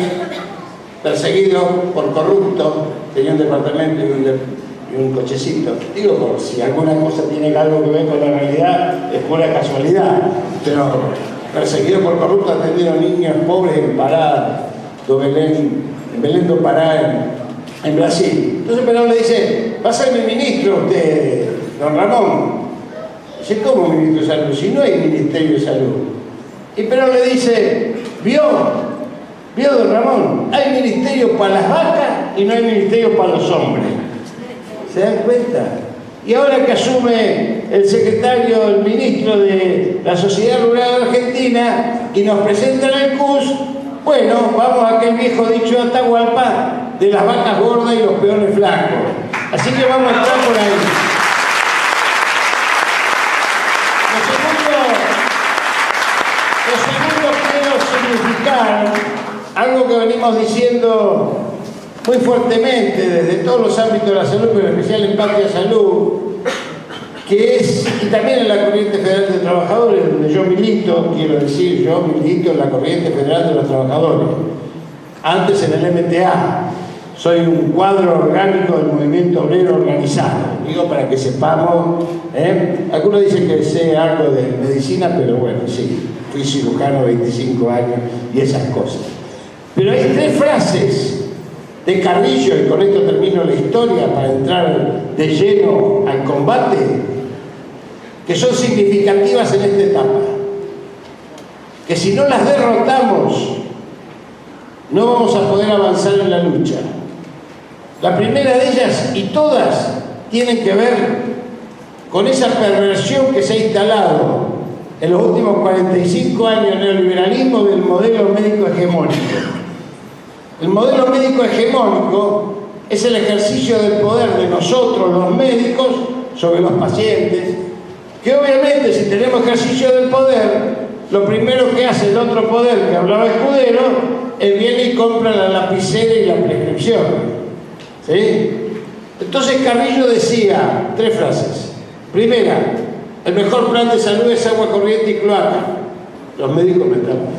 D: perseguido por corrupto, tenía un departamento y un cochecito. Digo, por si alguna cosa tiene algo que ver con la realidad, es pura casualidad, pero perseguido por corrupto, atendido a niños pobres en Pará, en Belém do Pará, en Brasil. Entonces Perón le dice, va a ser mi ministro usted, don Ramón. Dice, ¿cómo ministro de Salud? Si no hay Ministerio de Salud. Y Perón le dice, ¿vio don Ramón? Hay ministerio para las vacas y no hay ministerio para los hombres. ¿Se dan cuenta? Y ahora que asume el secretario, el ministro de la Sociedad Rural Argentina y nos presenta en el CUS, bueno, vamos a aquel viejo dicho de Atahualpa de las vacas gordas y los peones flacos. Así que vamos a estar por ahí. Lo segundo quiero significar algo que venimos diciendo muy fuertemente desde todos los ámbitos de la salud, pero en especial en Patria Salud, que es, y también en la Corriente Federal de Trabajadores, donde yo milito, quiero decir, yo milito en la Corriente Federal de los Trabajadores, antes en el MTA, soy un cuadro orgánico del movimiento obrero organizado, digo para que sepamos, algunos dicen que sé algo de medicina, pero bueno, sí, fui cirujano 25 años y esas cosas. Pero hay 3 frases de Carrillo, y con esto termino la historia para entrar de lleno al combate, que son significativas en esta etapa, que si no las derrotamos no vamos a poder avanzar en la lucha. La primera de ellas, y todas, tienen que ver con esa perversión que se ha instalado en los últimos 45 años en el neoliberalismo del modelo médico hegemónico. El modelo médico hegemónico es el ejercicio del poder de nosotros, los médicos, sobre los pacientes, que obviamente si tenemos ejercicio del poder, lo primero que hace el otro poder que hablaba Escudero, él viene y compra la lapicera y la prescripción. ¿Sí? Entonces Carrillo decía 3 frases. Primera, el mejor plan de salud es agua corriente y cloaca. Los médicos mentamos,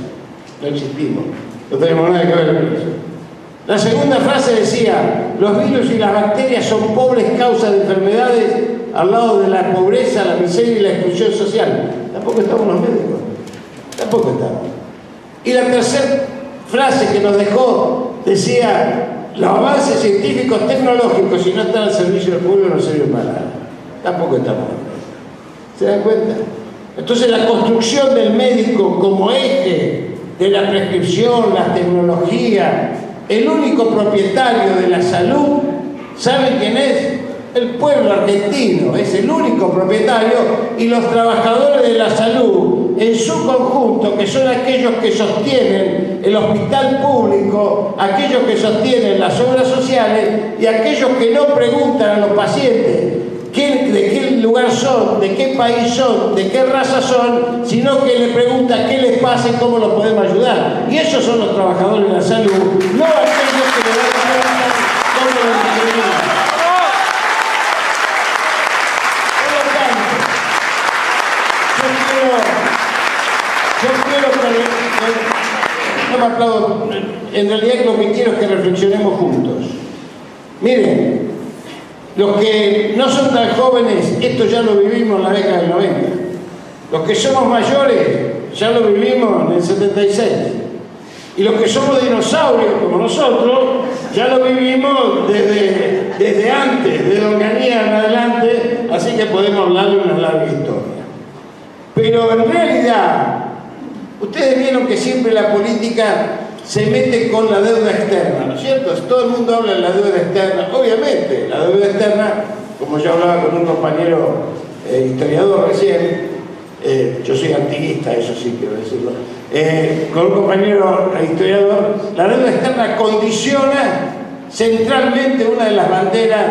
D: no existimos, no tenemos nada que ver con eso. La segunda frase decía, los virus y las bacterias son pobres causas de enfermedades al lado de la pobreza, la miseria y la exclusión social. Tampoco estamos los médicos, tampoco estamos. Y la tercera frase que nos dejó decía, los avances científicos tecnológicos, si no están al servicio del pueblo, no sirven para nada. Tampoco estamos. ¿Se dan cuenta? Entonces la construcción del médico como eje de la prescripción, la tecnología, el único propietario de la salud, ¿sabe quién es? El pueblo argentino, es el único propietario, y los trabajadores de la salud en su conjunto, que son aquellos que sostienen el hospital público, aquellos que sostienen las obras sociales y aquellos que no preguntan a los pacientes de qué lugar son, de qué país son, de qué raza son, sino que le preguntan qué les pasa y cómo los podemos ayudar. Y esos son los trabajadores de la salud, no aquellos que le dan cuenta cómo los discriminan. No me aplaudo, en realidad lo que quiero es que reflexionemos juntos. Miren, los que no son tan jóvenes, esto ya lo vivimos en la década del 90. Los que somos mayores, ya lo vivimos en el 76. Y los que somos dinosaurios, como nosotros, ya lo vivimos desde antes, de Don Ganía en adelante, así que podemos hablar de una larga historia. Pero en realidad, ustedes vieron que siempre la política se mete con la deuda externa, ¿no es cierto? Todo el mundo habla de la deuda externa. Obviamente, la deuda externa, como yo hablaba con un compañero historiador recién, yo soy antiguista, eso sí quiero decirlo, con un compañero historiador, la deuda externa condiciona centralmente una de las banderas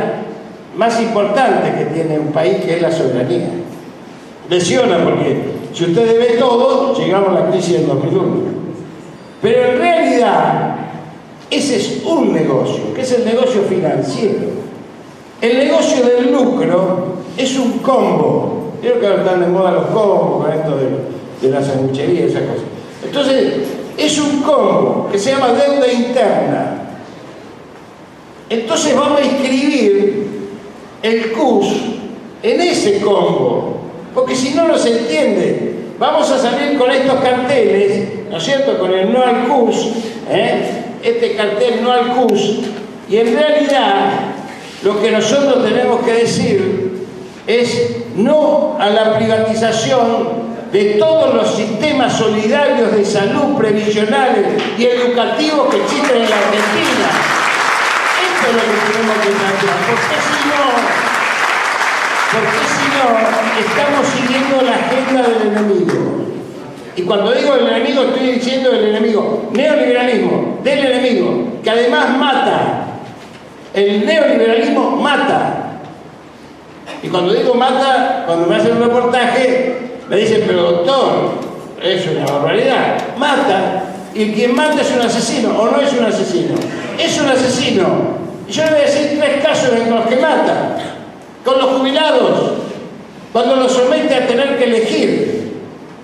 D: más importantes que tiene un país, que es la soberanía. Lesiona porque si ustedes ven todo, llegamos a la crisis del 2001. Pero en realidad, ese es un negocio, que es el negocio financiero. El negocio del lucro es un combo. Creo que ahora están de moda los combos con esto de la sanguchería y esas cosas. Entonces, es un combo que se llama deuda interna. Entonces vamos a inscribir el CUS en ese combo, porque si no se entiende. Vamos a salir con estos carteles, ¿no es cierto?, con el no al CUS, este cartel no al CUS, y en realidad lo que nosotros tenemos que decir es no a la privatización de todos los sistemas solidarios de salud, previsionales y educativos que existen en la Argentina. Esto es lo que tenemos que plantear, porque si no, estamos siguiendo la agenda del enemigo. Y cuando digo el enemigo, estoy diciendo el enemigo neoliberalismo, del enemigo, que además mata. El neoliberalismo mata. Y cuando digo mata, cuando me hacen un reportaje, me dicen, pero doctor, es una barbaridad. Mata, y quien mata es un asesino, o no es un asesino. Es un asesino. Y yo le voy a decir 3 casos en los que mata. Con los jubilados, cuando los somete a tener que elegir.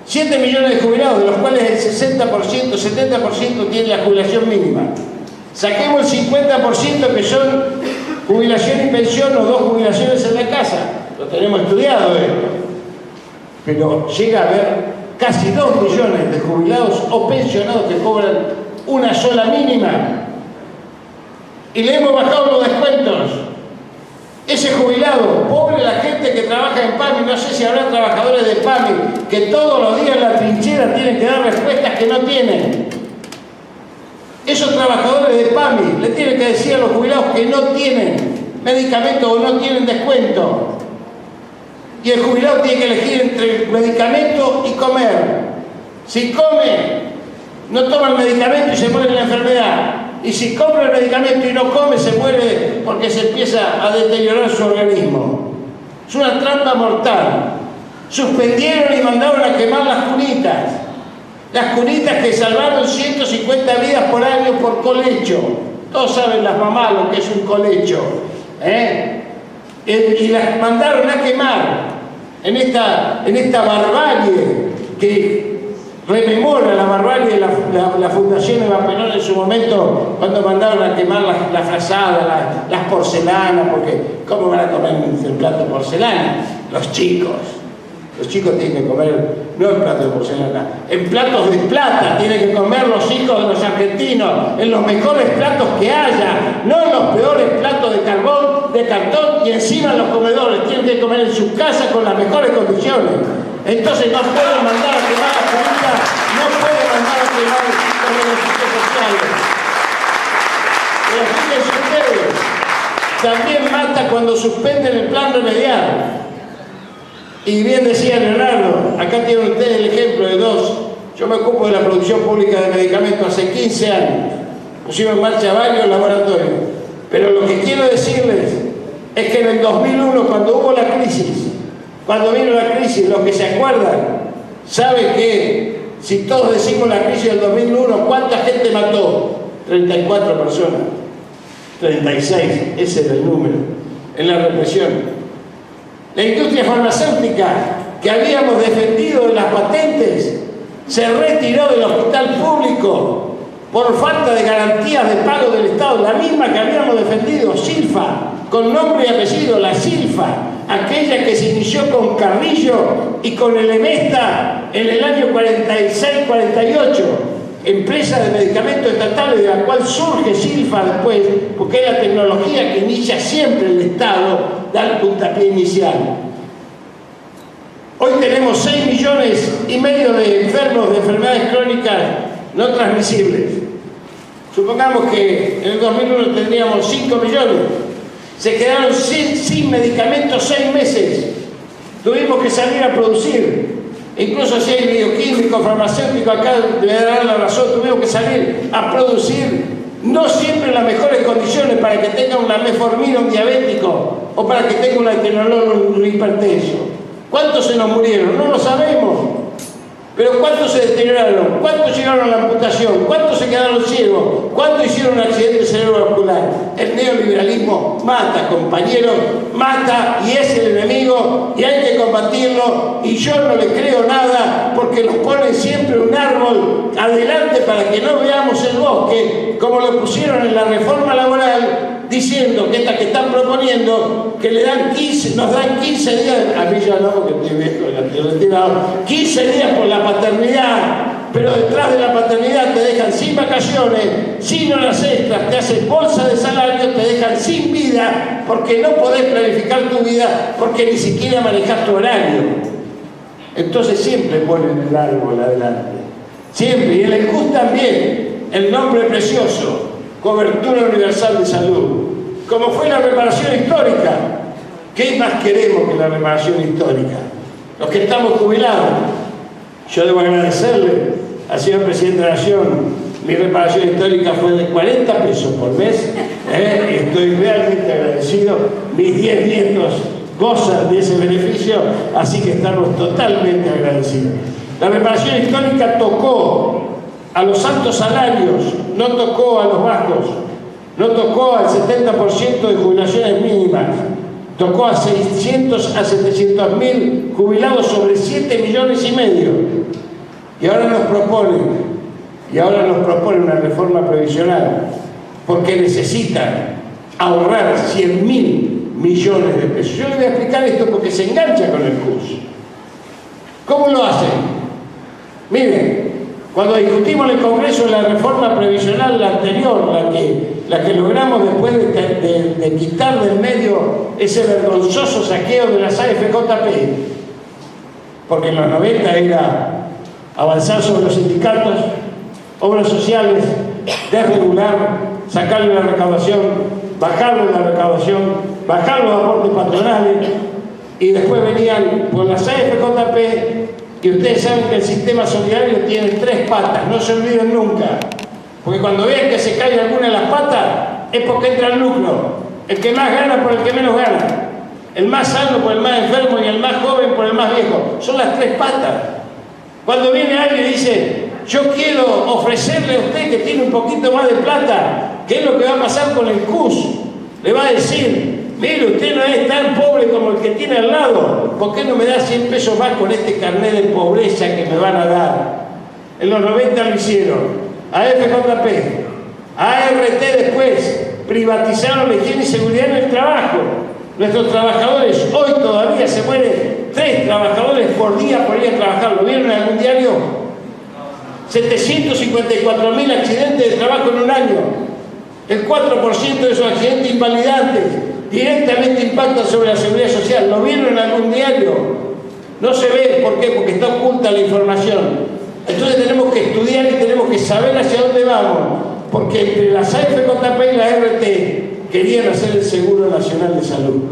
D: 7 millones de jubilados, de los cuales el 60%, 70% tiene la jubilación mínima. Saquemos el 50% que son jubilación y pensión o 2 jubilaciones en la casa. Lo tenemos estudiado esto. Pero llega a haber casi 2 millones de jubilados o pensionados que cobran una sola mínima. Y le hemos bajado los descuentos. Ese jubilado, pobre la gente que trabaja en PAMI, no sé si habrá trabajadores de PAMI que todos los días en la trinchera tienen que dar respuestas que no tienen. Esos trabajadores de PAMI le tienen que decir a los jubilados que no tienen medicamento o no tienen descuento. Y el jubilado tiene que elegir entre medicamento y comer. Si come, no toma el medicamento y se muere de la enfermedad. Y si compra el medicamento y no come, se muere porque se empieza a deteriorar su organismo. Es una trampa mortal. Suspendieron y mandaron a quemar las cunitas. Las cunitas que salvaron 150 vidas por año por colecho. Todos saben las mamás lo que es un colecho. Y las mandaron a quemar en esta barbarie que rememora la barbarie de la Fundación Eva Perón en su momento, cuando mandaron a quemar las frazadas, las porcelanas, porque ¿cómo van a comer el plato de porcelana? Los chicos tienen que comer, no en platos de porcelana, en platos de plata tienen que comer los hijos de los argentinos, en los mejores platos que haya, no en los peores platos de carbón, de cartón, y encima en los comedores, tienen que comer en su casa con las mejores condiciones. Entonces no pueden mandar a quemar la fruta, no pueden mandar a quemar los beneficios sociales. Pero fíjense ustedes, también mata cuando suspenden el plan remedial. Y bien decía Leonardo, acá tienen ustedes el ejemplo de dos. Yo me ocupo de la producción pública de medicamentos hace 15 años. Pusimos en marcha varios laboratorios. Pero lo que quiero decirles es que en el 2001, cuando hubo la crisis, cuando vino la crisis, los que se acuerdan, saben que si todos decimos la crisis del 2001, ¿cuánta gente mató? 34 personas. 36, ese era el número, en la represión. La industria farmacéutica que habíamos defendido de las patentes se retiró del hospital público por falta de garantías de pago del Estado, la misma que habíamos defendido, Silfa, con nombre y apellido, la Silfa, aquella que se inició con Carrillo y con el Emesta en el año 46-48, empresa de medicamentos estatales de la cual surge Silfa después, porque es la tecnología que inicia siempre el Estado, da el puntapié inicial. Hoy tenemos 6,5 millones de enfermos de enfermedades crónicas no transmisibles. Supongamos que en el 2001 tendríamos 5 millones. Se quedaron sin medicamentos 6 meses. Tuvimos que salir a producir. Incluso si hay bioquímico, farmacéutico, acá me darán la razón, tuvimos que salir a producir, no siempre en las mejores condiciones para que tenga una metformina un diabético o para que tenga un atenolol un hipertenso. ¿Cuántos se nos murieron? No lo sabemos. Pero ¿cuántos se deterioraron? ¿Cuántos llegaron a la amputación? ¿Cuántos se quedaron ciegos? ¿Cuántos hicieron un accidente cerebrovascular? El neoliberalismo mata, compañeros, mata y es el enemigo y hay que combatirlo, y yo no le creo nada porque nos ponen siempre un árbol adelante para que no veamos el bosque, como lo pusieron en la reforma laboral, diciendo que esta que están proponiendo, que le dan 15, nos dan 15 días, a mí ya no, porque estoy viejo, ya estoy retirado, 15 días por la paternidad, pero detrás de la paternidad te dejan sin vacaciones, sin horas extras, te hacen bolsa de salario, te dejan sin vida, porque no podés planificar tu vida, porque ni siquiera manejás tu horario. Entonces siempre ponen el árbol adelante, siempre, y en el CUS también, el nombre precioso, cobertura universal de salud, como fue la reparación histórica. ¿Qué más queremos que la reparación histórica? Los que estamos jubilados, yo debo agradecerle al señor presidente de la Nación, mi reparación histórica fue de 40 pesos por mes, y estoy realmente agradecido, mis 10 nietos gozan de ese beneficio, así que estamos totalmente agradecidos. La reparación histórica tocó a los altos salarios, no tocó a los bajos, no tocó al 70% de jubilaciones mínimas, tocó a 600 a 700.000 jubilados sobre 7,5 millones. Y ahora nos proponen una reforma previsional porque necesitan ahorrar 100.000 millones de pesos. Yo les voy a explicar esto porque se engancha con el CUS. ¿Cómo lo hacen? Miren, cuando discutimos en el Congreso la reforma previsional, la anterior, la que logramos después de quitar del medio ese vergonzoso saqueo de las AFJP, porque en los 90 era avanzar sobre los sindicatos, obras sociales, desregular, sacarle la recaudación, bajarle la recaudación, bajar los aportes patronales, y después venían por las AFJP. Y ustedes saben que el sistema solidario tiene 3 patas, no se olviden nunca. Porque cuando vean que se cae alguna de las patas, es porque entra el lucro. El que más gana por el que menos gana. El más sano por el más enfermo y el más joven por el más viejo. Son las 3 patas. Cuando viene alguien y dice, yo quiero ofrecerle a usted que tiene un poquito más de plata, ¿qué es lo que va a pasar con el CUS? Le va a decir, mire, usted no es tan pobre como el que tiene al lado, ¿por qué no me da 100 pesos más con este carnet de pobreza que me van a dar? En los 90 lo hicieron, AFJP, ART después, privatizaron la higiene y seguridad en el trabajo. Nuestros trabajadores, hoy todavía se mueren 3 trabajadores por día por ir a trabajar. ¿Lo vieron en algún diario? 754.000 accidentes de trabajo en un año. El 4% de esos accidentes invalidantes directamente impactan sobre la seguridad social. ¿Lo vieron en algún diario? No se ve, ¿por qué? Porque está oculta la información. Entonces tenemos que estudiar y tenemos que saber hacia dónde vamos, porque entre la AFJP y la RT querían hacer el Seguro Nacional de Salud.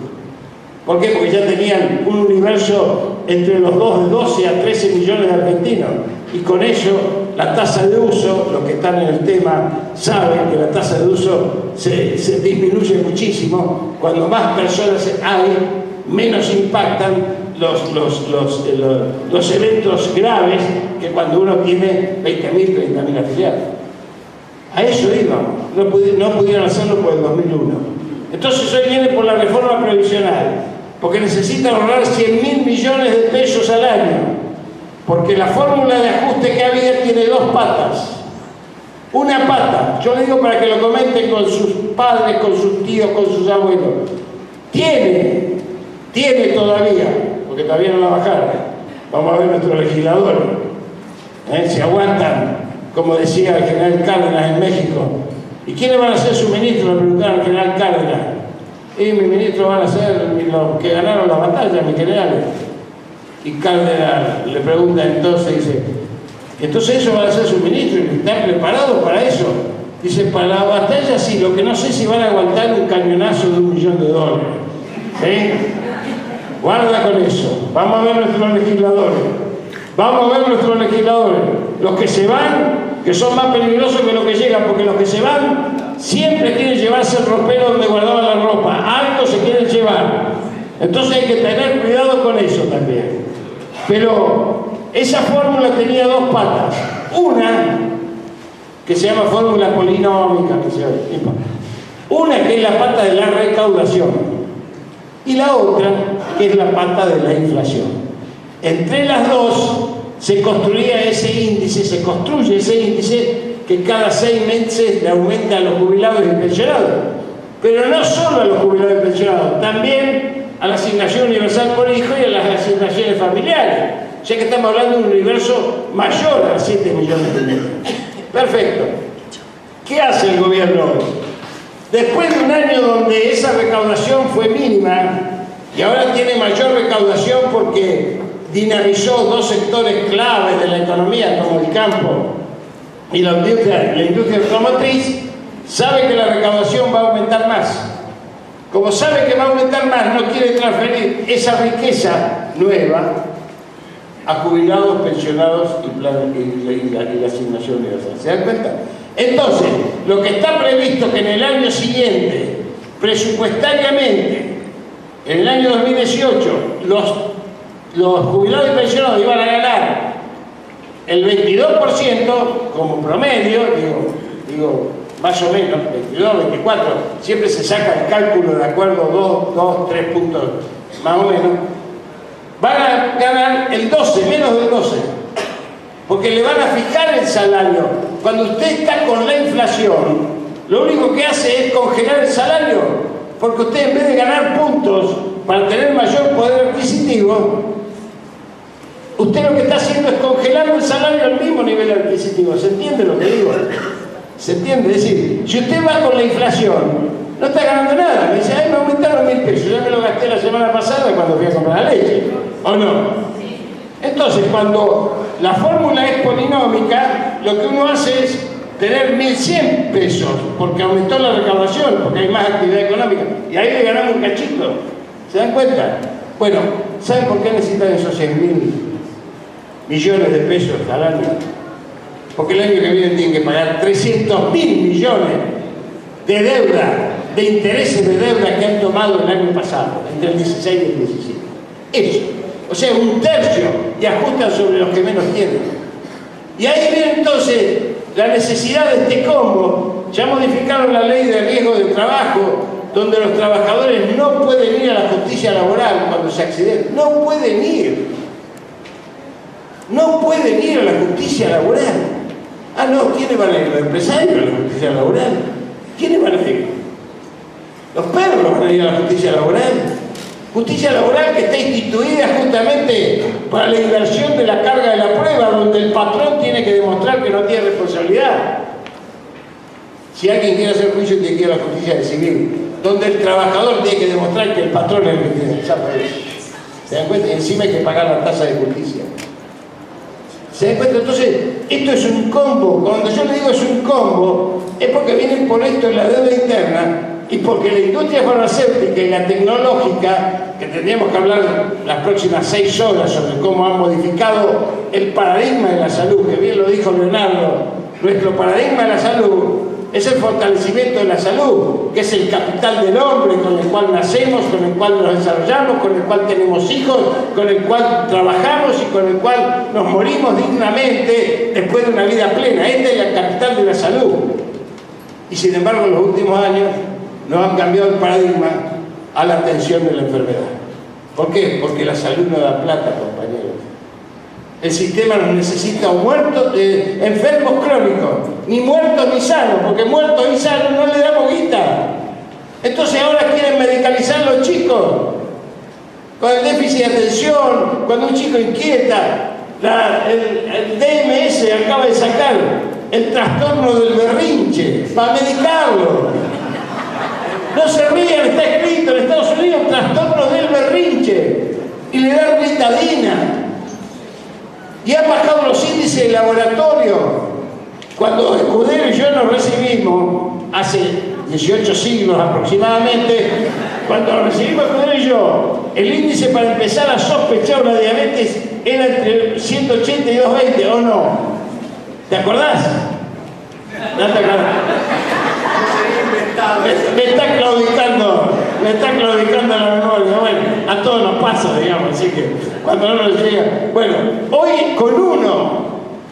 D: ¿Por qué? Porque ya tenían un universo entre los dos de 12 a 13 millones de argentinos, y con ello la tasa de uso, los que están en el tema saben que la tasa de uso se disminuye muchísimo. Cuando más personas hay, menos impactan los eventos graves que cuando uno tiene 20.000, 30.000 afiliados. A eso íbamos, no pudieron hacerlo por el 2001. Entonces hoy viene por la reforma previsional, porque necesitan ahorrar 100.000 millones de pesos al año, porque la fórmula de ajuste que había tiene dos patas. Una pata, yo le digo para que lo comenten con sus padres, con sus tíos, con sus abuelos, tiene todavía, porque todavía no la bajaron. Vamos a ver nuestros legisladores, si aguantan, como decía el general Cárdenas en México. ¿Y quiénes van a ser sus ministros? Le preguntaron al general Cárdenas. Y mis ministros van a ser los que ganaron la batalla, mis generales. Y Cárdenas le pregunta entonces, dice, entonces ellos van a ser sus ministros, ¿están preparados para eso? Dice, para la batalla sí, lo que no sé si van a aguantar un cañonazo de $1 millón. ¿Sí? Guarda con eso. Vamos a ver nuestros legisladores. Los que se van, que son más peligrosos que los que llegan, porque los que se van siempre quieren llevarse el ropero donde guardaban la ropa. Algo se quieren llevar. Entonces hay que tener cuidado con eso también. Pero esa fórmula tenía dos patas. Una, que se llama fórmula polinómica, una que es la pata de la recaudación, y la otra que es la pata de la inflación. Entre las dos se construye ese índice que cada 6 meses le aumenta a los jubilados y pensionados. Pero no solo a los jubilados y pensionados, también a la asignación universal por hijo y a las asignaciones familiares. O sea que estamos hablando de un universo mayor a 7 millones de pesos. Perfecto. ¿Qué hace el gobierno hoy? Después de un año donde esa recaudación fue mínima y ahora tiene mayor recaudación porque dinamizó dos sectores claves de la economía como el campo y la industria automotriz, sabe que la recaudación va a aumentar más. Como sabe que va a aumentar más, no quiere transferir esa riqueza nueva a jubilados, pensionados y la asignación universal. ¿Se dan cuenta? Entonces, lo que está previsto que en el año siguiente, presupuestariamente, en el año 2018, los jubilados y pensionados iban a ganar el 22% como promedio, digo más o menos, 22, 24, siempre se saca el cálculo de acuerdo 2, 3 puntos más o menos, van a ganar el 12, menos del 12, porque le van a fijar el salario. Cuando usted está con la inflación, lo único que hace es congelar el salario, porque usted en vez de ganar puntos para tener mayor poder adquisitivo, usted lo que está haciendo es congelar el salario al mismo nivel adquisitivo. ¿Se entiende lo que digo? ¿Se entiende? Es decir, si usted va con la inflación, no está ganando nada. Me dice, ay, me aumentaron 1.000 pesos. Ya me lo gasté la semana pasada cuando fui a comprar la leche. ¿O no? Entonces, cuando la fórmula es polinómica, lo que uno hace es tener 1.100 pesos, porque aumentó la recaudación, porque hay más actividad económica. Y ahí le ganamos un cachito. ¿Se dan cuenta? Bueno, ¿saben por qué necesitan esos 100.000 millones de pesos al año? Porque el año que viene tienen que pagar 300.000 millones de deuda, de intereses de deuda que han tomado el año pasado, entre el 16 y el 17. Eso. O sea, un tercio, y ajustan sobre los que menos tienen. Y ahí viene entonces la necesidad de este combo. Ya modificaron la ley de riesgo del trabajo, donde los trabajadores no pueden ir a la justicia laboral cuando se accidentan. No pueden ir. No pueden ir a la justicia laboral. Ah, no, ¿quiénes van a ir? ¿Los empresarios a la justicia laboral? ¿Quiénes van a ir? Los perros van a ir a la justicia laboral. Justicia laboral que está instituida justamente para la inversión de la carga de la prueba, donde el patrón tiene que demostrar que no tiene responsabilidad. Si alguien quiere hacer juicio, tiene que ir a la justicia civil, donde el trabajador tiene que demostrar que el patrón es el que tiene que hacer. ¿Se dan cuenta? Y encima hay que pagar la tasa de justicia. ¿Se dan cuenta? Entonces, esto es un combo. Cuando yo le digo es un combo, es porque vienen por esto en la deuda interna y porque la industria farmacéutica y la tecnológica, que tendríamos que hablar las próximas 6 horas sobre cómo han modificado el paradigma de la salud, que bien lo dijo Leonardo, nuestro paradigma de la salud es el fortalecimiento de la salud, que es el capital del hombre con el cual nacemos, con el cual nos desarrollamos, con el cual tenemos hijos, con el cual trabajamos y con el cual nos morimos dignamente después de una vida plena. Este es el capital de la salud. Y sin embargo, en los últimos años nos han cambiado el paradigma a la atención de la enfermedad. ¿Por qué? Porque la salud no da plata, compañeros. El sistema nos necesita muertos, enfermos crónicos, ni muertos ni sanos, porque muertos y sanos no le damos guita. Entonces ahora quieren medicalizar a los chicos con el déficit de atención, cuando un chico inquieta. El DMS acaba de sacar el trastorno del berrinche para medicarlo. No se rían, está escrito en Estados Unidos trastorno del berrinche y le dan Ritadina. Y han bajado los índices de laboratorio. Cuando Escudero y yo nos recibimos, hace 18 siglos aproximadamente, cuando nos recibimos Escudero y yo, el índice para empezar a sospechar una diabetes era entre 180 y 220, ¿o no? ¿Te acordás? ¿No te acordás? Me está claudicando la memoria. Bueno, a todos nos pasa, digamos, así que cuando no nos llega. Bueno, hoy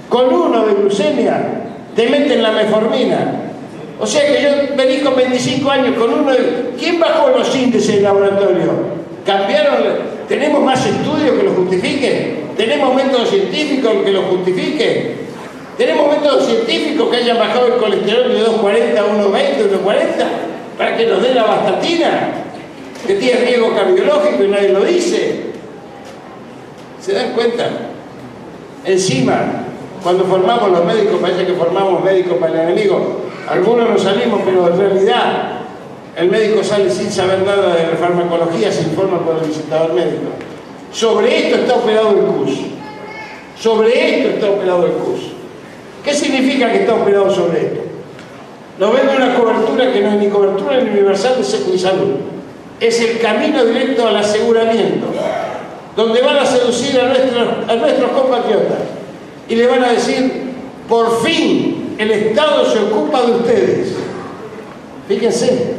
D: con uno de glucemia te meten la metformina. O sea que yo vení con 25 años con uno de... ¿Quién bajó los índices del laboratorio? ¿Cambiaron? ¿Tenemos más estudios que lo justifiquen? ¿Tenemos métodos científicos que lo justifiquen? ¿Tenemos métodos científicos que hayan bajado el colesterol de 240 a 120, 140? Para que nos den la vastatina, que tiene riesgo cardiológico y nadie lo dice. ¿Se dan cuenta? Encima, cuando formamos los médicos, parece que formamos médicos para el enemigo. Algunos nos salimos, pero en realidad el médico sale sin saber nada de la farmacología, se informa por el visitador médico. Sobre esto está operado el CUS. Sobre esto está operado el CUS. ¿Qué significa que está operado sobre esto? Nos vende una cobertura que no es ni cobertura ni universal de salud. Es el camino directo al aseguramiento, donde van a seducir a nuestros compatriotas y le van a decir, por fin el Estado se ocupa de ustedes. Fíjense,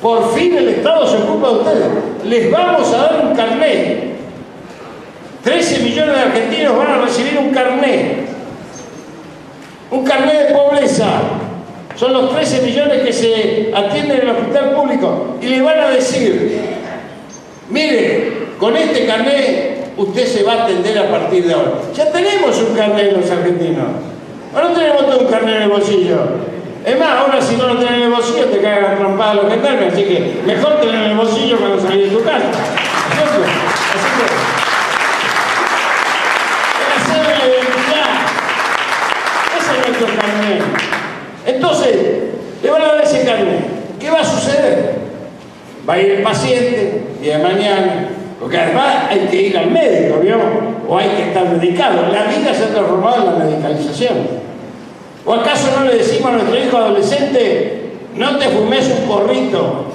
D: por fin el Estado se ocupa de ustedes. Les vamos a dar un carnet. 13 millones de argentinos van a recibir un carnet. Un carnet de pobreza. Son los 13 millones que se atienden en el hospital público. Y le van a decir, mire, con este carnet usted se va a atender a partir de ahora. Ya tenemos un carnet los argentinos. Ahora no tenemos todo un carnet en el bolsillo. Es más, ahora si no lo tenés en el bolsillo te cagan trompadas los gendarmes. Así que mejor tener en el bolsillo cuando salís de tu casa. ¿Cierto? Así que... carnet. Entonces, le van a dar ese carnet. ¿Qué va a suceder? Va a ir el paciente día de mañana, porque además hay que ir al médico, ¿vio? O hay que estar medicado. La vida se ha transformado en la medicalización. ¿O acaso no le decimos a nuestro hijo adolescente, no te fumes un porrito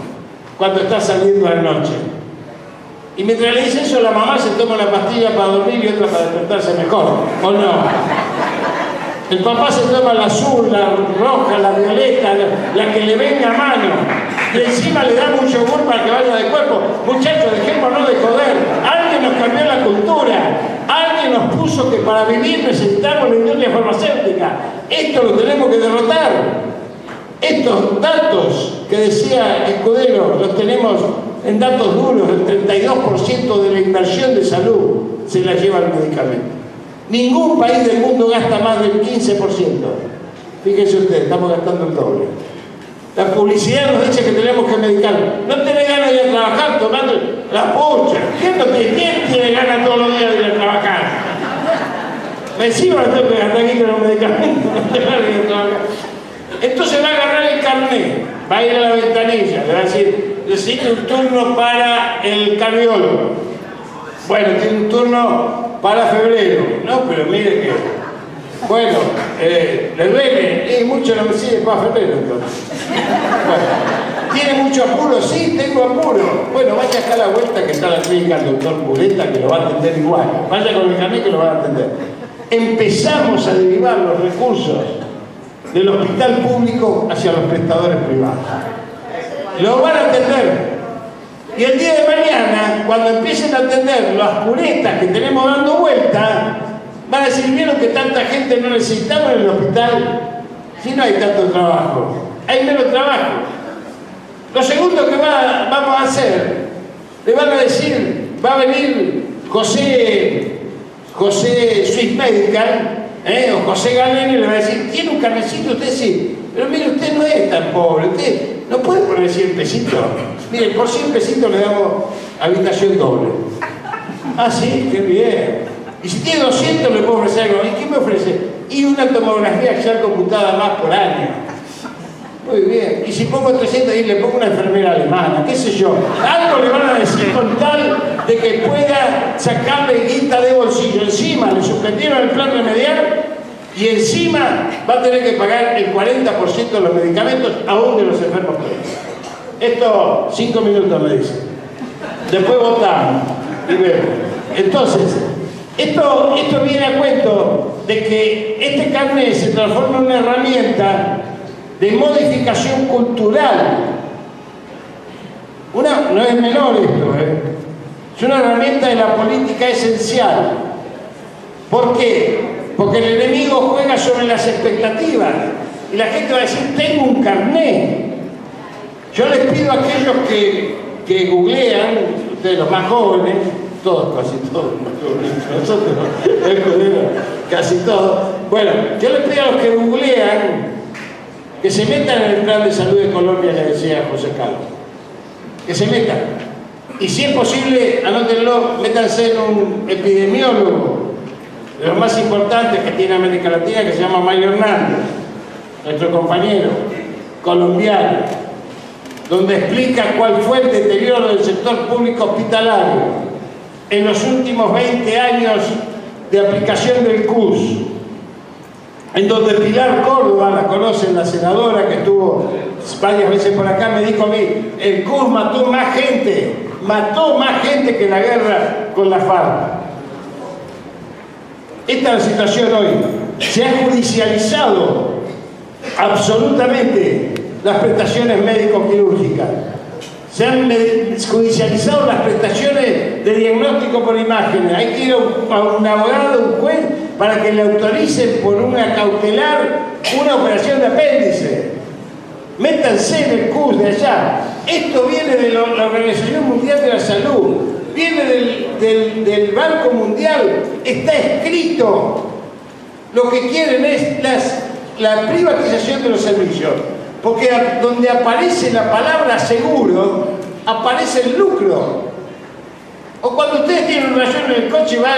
D: cuando estás saliendo a la noche? Y mientras le dice eso, la mamá se toma una pastilla para dormir y otra para despertarse mejor, ¿o no? El papá se toma la azul, la roja, la violeta, la que le venga a mano. Y encima le damos un yogur para que vaya de cuerpo. Muchachos, dejémonos de joder. Alguien nos cambió la cultura. Alguien nos puso que para vivir necesitamos la industria farmacéutica. Esto lo tenemos que derrotar. Estos datos que decía Escudero, los tenemos en datos duros. El 32% de la inversión de salud se la lleva el medicamento. Ningún país del mundo gasta más del 15%. Fíjense ustedes, estamos gastando el doble. La publicidad nos dice que tenemos que medicar. No tenés ganas de ir a trabajar tomando la pucha. ¿Quién tiene ganas todos los días de ir a trabajar? Encima le tengo que gastar aquí con los medicamentos. Entonces va a agarrar el carnet, va a ir a la ventanilla, le va a decir, necesito un turno para el cardiólogo. Bueno, tiene un turno para febrero. No, pero mire que... Bueno, ¿le duele? Mucho no me sigue para febrero, entonces. Bueno, ¿tiene mucho apuro? Sí, tengo apuro. Bueno, vaya acá a la vuelta que está la clínica del doctor Pureta, que lo va a atender igual. Vaya con el carnet que lo va a atender. Empezamos a derivar los recursos del hospital público hacia los prestadores privados. Lo van a atender. Y el día de mañana, cuando empiecen a atender las curetas que tenemos dando vuelta, van a decir, ¿vieron que tanta gente no necesitamos en el hospital? Si no hay tanto trabajo, hay menos trabajo. Lo segundo que vamos a hacer, le van a decir, va a venir José Swiss Medical, o José Galeno, y le va a decir, ¿tiene un carnecito usted? Sí, pero mire, usted no es tan pobre, usted no puede poner 100 pesitos. Mire, por 100 pesitos le damos habitación doble. Ah, sí, qué bien. Y si tiene 200 le puedo ofrecer algo. ¿Y qué me ofrece? Y una tomografía axial computada más por año. Muy bien. Y si pongo 300 y le pongo una enfermera alemana, qué sé yo. Algo le van a decir con tal de que pueda sacarle guita de bolsillo. Encima le suspendieron el plan remedial y encima va a tener que pagar el 40% de los medicamentos aún de los enfermos crónicos. Esto, 5 minutos me dicen. Después votamos y vemos. Entonces, esto viene a cuento de que este carnet se transforma en una herramienta de modificación cultural. No es menor esto, es una herramienta de la política esencial. ¿Por qué? Porque el enemigo juega sobre las expectativas y la gente va a decir, tengo un carnet. Yo les pido a aquellos que googlean, ustedes los más jóvenes, todos, casi todos, nosotros, casi todos. Bueno, yo les pido a los que googlean que se metan en el plan de salud de Colombia, le decía José Carlos. Que se metan. Y si es posible, anótenlo, métanse en un epidemiólogo de los más importantes que tiene América Latina, que se llama Mario Hernández, nuestro compañero colombiano, donde explica cuál fue el deterioro del sector público hospitalario en los últimos 20 años de aplicación del CUS, en donde Pilar Córdoba, la conocen, la senadora que estuvo varias veces por acá, me dijo a mí, el CUS mató más gente que la guerra con la FARC. Esta es la situación hoy. Se han judicializado absolutamente las prestaciones médico-quirúrgicas. Se han judicializado las prestaciones de diagnóstico por imágenes. Hay que ir a un abogado, un juez, para que le autoricen por una cautelar una operación de apéndice. Métanse en el CUS de allá. Esto viene de la Organización Mundial de la Salud, viene del Banco Mundial, está escrito. Lo que quieren es la privatización de los servicios. Porque donde aparece la palabra seguro, aparece el lucro. O cuando ustedes tienen un rayón en el coche y va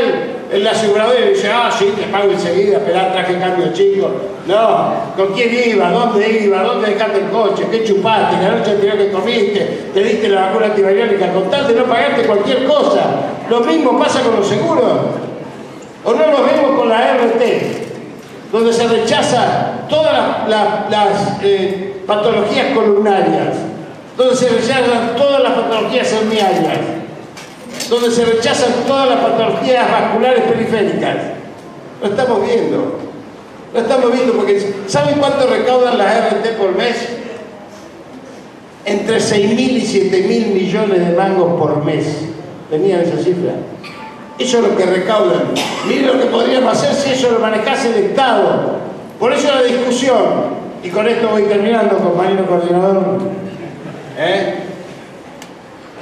D: el asegurador y dice, ah, sí, te pago enseguida, esperá, traje cambio chico. No, ¿con quién iba? ¿Dónde iba? ¿Dónde dejaste el coche? ¿Qué chupaste? ¿La noche anterior que comiste? ¿Te diste la vacuna antivirólica? Con tal de no pagarte cualquier cosa. Lo mismo pasa con los seguros. ¿O no lo vemos con la RT? Donde se rechaza todas las patologías columnarias, donde se rechazan todas las patologías herniarias, donde se rechazan todas las patologías vasculares periféricas. Lo estamos viendo. Lo estamos viendo porque ¿saben cuánto recaudan las RT por mes? Entre 6.000 y 7.000 millones de mangos por mes. ¿Tenían esa cifra? Eso es lo que recaudan. Miren lo que podríamos hacer si eso lo manejase el Estado. Por eso la discusión, y con esto voy terminando, compañero coordinador.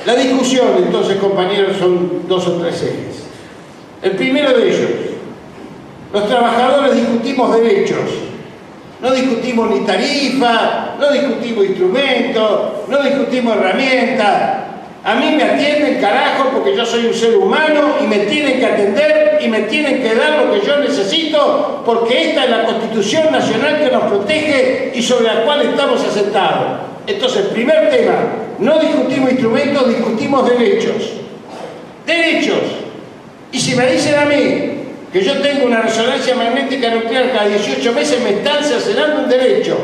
D: La discusión, entonces, compañeros, son 2 o 3 ejes. El primero de ellos, los trabajadores discutimos derechos. No discutimos ni tarifa, no discutimos instrumentos, no discutimos herramientas. A mí me atienden, carajo, porque yo soy un ser humano y me tienen que atender y me tienen que dar lo que yo necesito, porque esta es la Constitución Nacional que nos protege y sobre la cual estamos asentados. Entonces, primer tema, no discutimos instrumentos, discutimos derechos. Derechos. Y si me dicen a mí que yo tengo una resonancia magnética nuclear cada 18 meses, me están cercenando un derecho,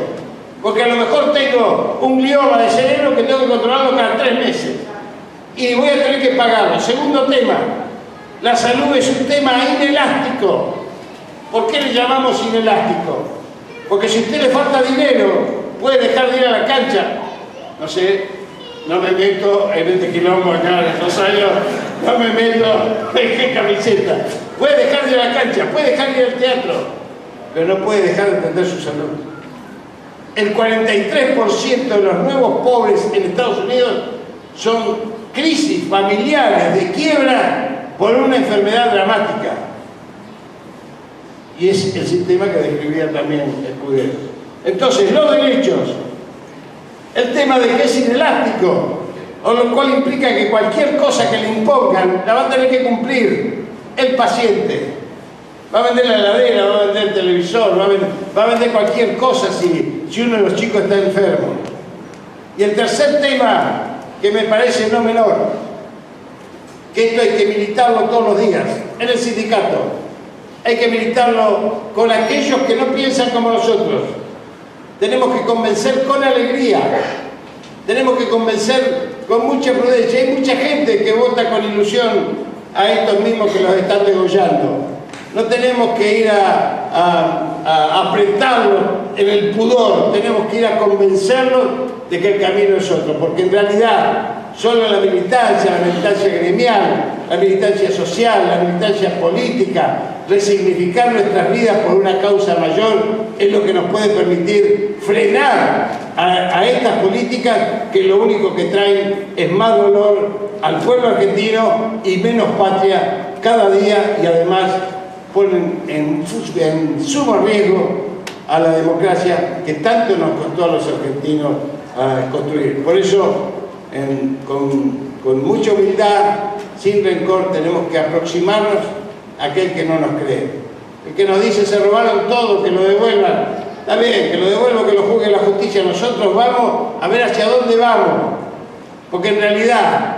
D: porque a lo mejor tengo un glioma de cerebro que tengo que controlarlo cada 3 meses y voy a tener que pagarlo. Segundo tema, la salud es un tema inelástico. ¿Por qué le llamamos inelástico? Porque si a usted le falta dinero, puede dejar de ir a la cancha. No sé, no me meto en este quilombo acá de Rosario, no me meto en qué camiseta. Puede dejar de ir a la cancha, puede dejar de ir al teatro, pero no puede dejar de atender su salud. El 43% de los nuevos pobres en Estados Unidos son crisis familiares de quiebra por una enfermedad dramática. Y es el sistema que describía también Escudero. Entonces, los derechos, el tema de que es inelástico, o lo cual implica que cualquier cosa que le impongan la va a tener que cumplir el paciente. Va a vender la heladera, va a vender el televisor, va a vender cualquier cosa si uno de los chicos está enfermo. Y el tercer tema, que me parece no menor, que esto hay que militarlo todos los días en el sindicato. Hay que militarlo con aquellos que no piensan como nosotros. Tenemos que convencer con alegría, tenemos que convencer con mucha prudencia. Hay mucha gente que vota con ilusión a estos mismos que los están degollando. No tenemos que ir a apretarlos en el pudor, tenemos que ir a convencerlos de que el camino es otro, porque en realidad solo la militancia gremial, la militancia social, la militancia política, resignificar nuestras vidas por una causa mayor es lo que nos puede permitir frenar a estas políticas que lo único que traen es más dolor al pueblo argentino y menos patria cada día, y además ponen en sumo riesgo a la democracia que tanto nos costó a los argentinos construir. Por eso, con mucha humildad, sin rencor, tenemos que aproximarnos a aquel que no nos cree. El que nos dice se robaron todo, que lo devuelvan. Está bien, que lo devuelvan, que lo juzgue la justicia. Nosotros vamos a ver hacia dónde vamos. Porque en realidad,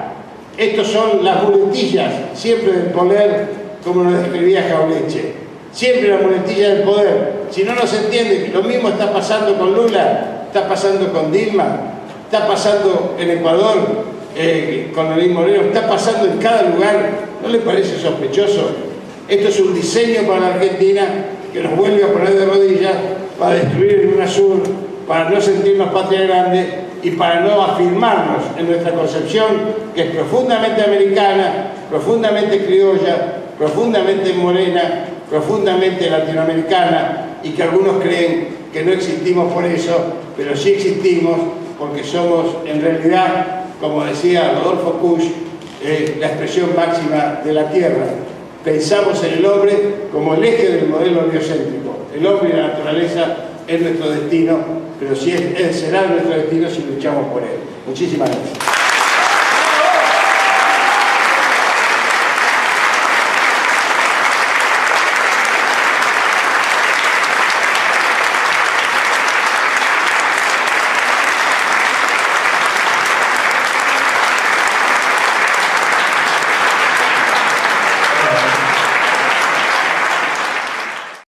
D: estos son las muletillas siempre del poder, como nos describía Jauretche. Siempre la muletilla del poder. Si no nos entiende, lo mismo está pasando con Lula, está pasando con Dilma, está pasando en Ecuador con Lenín Moreno, está pasando en cada lugar. ¿No le parece sospechoso? Esto es un diseño para la Argentina que nos vuelve a poner de rodillas para destruir el UNASUR, para no sentirnos patria grande y para no afirmarnos en nuestra concepción, que es profundamente americana, profundamente criolla, profundamente morena, profundamente latinoamericana, y que algunos creen que no existimos por eso, pero sí existimos porque somos en realidad, como decía Rodolfo Kusch, la expresión máxima de la Tierra. Pensamos en el hombre como el eje del modelo biocéntrico. El hombre y la naturaleza es nuestro destino, pero él será nuestro destino si luchamos por él. Muchísimas gracias.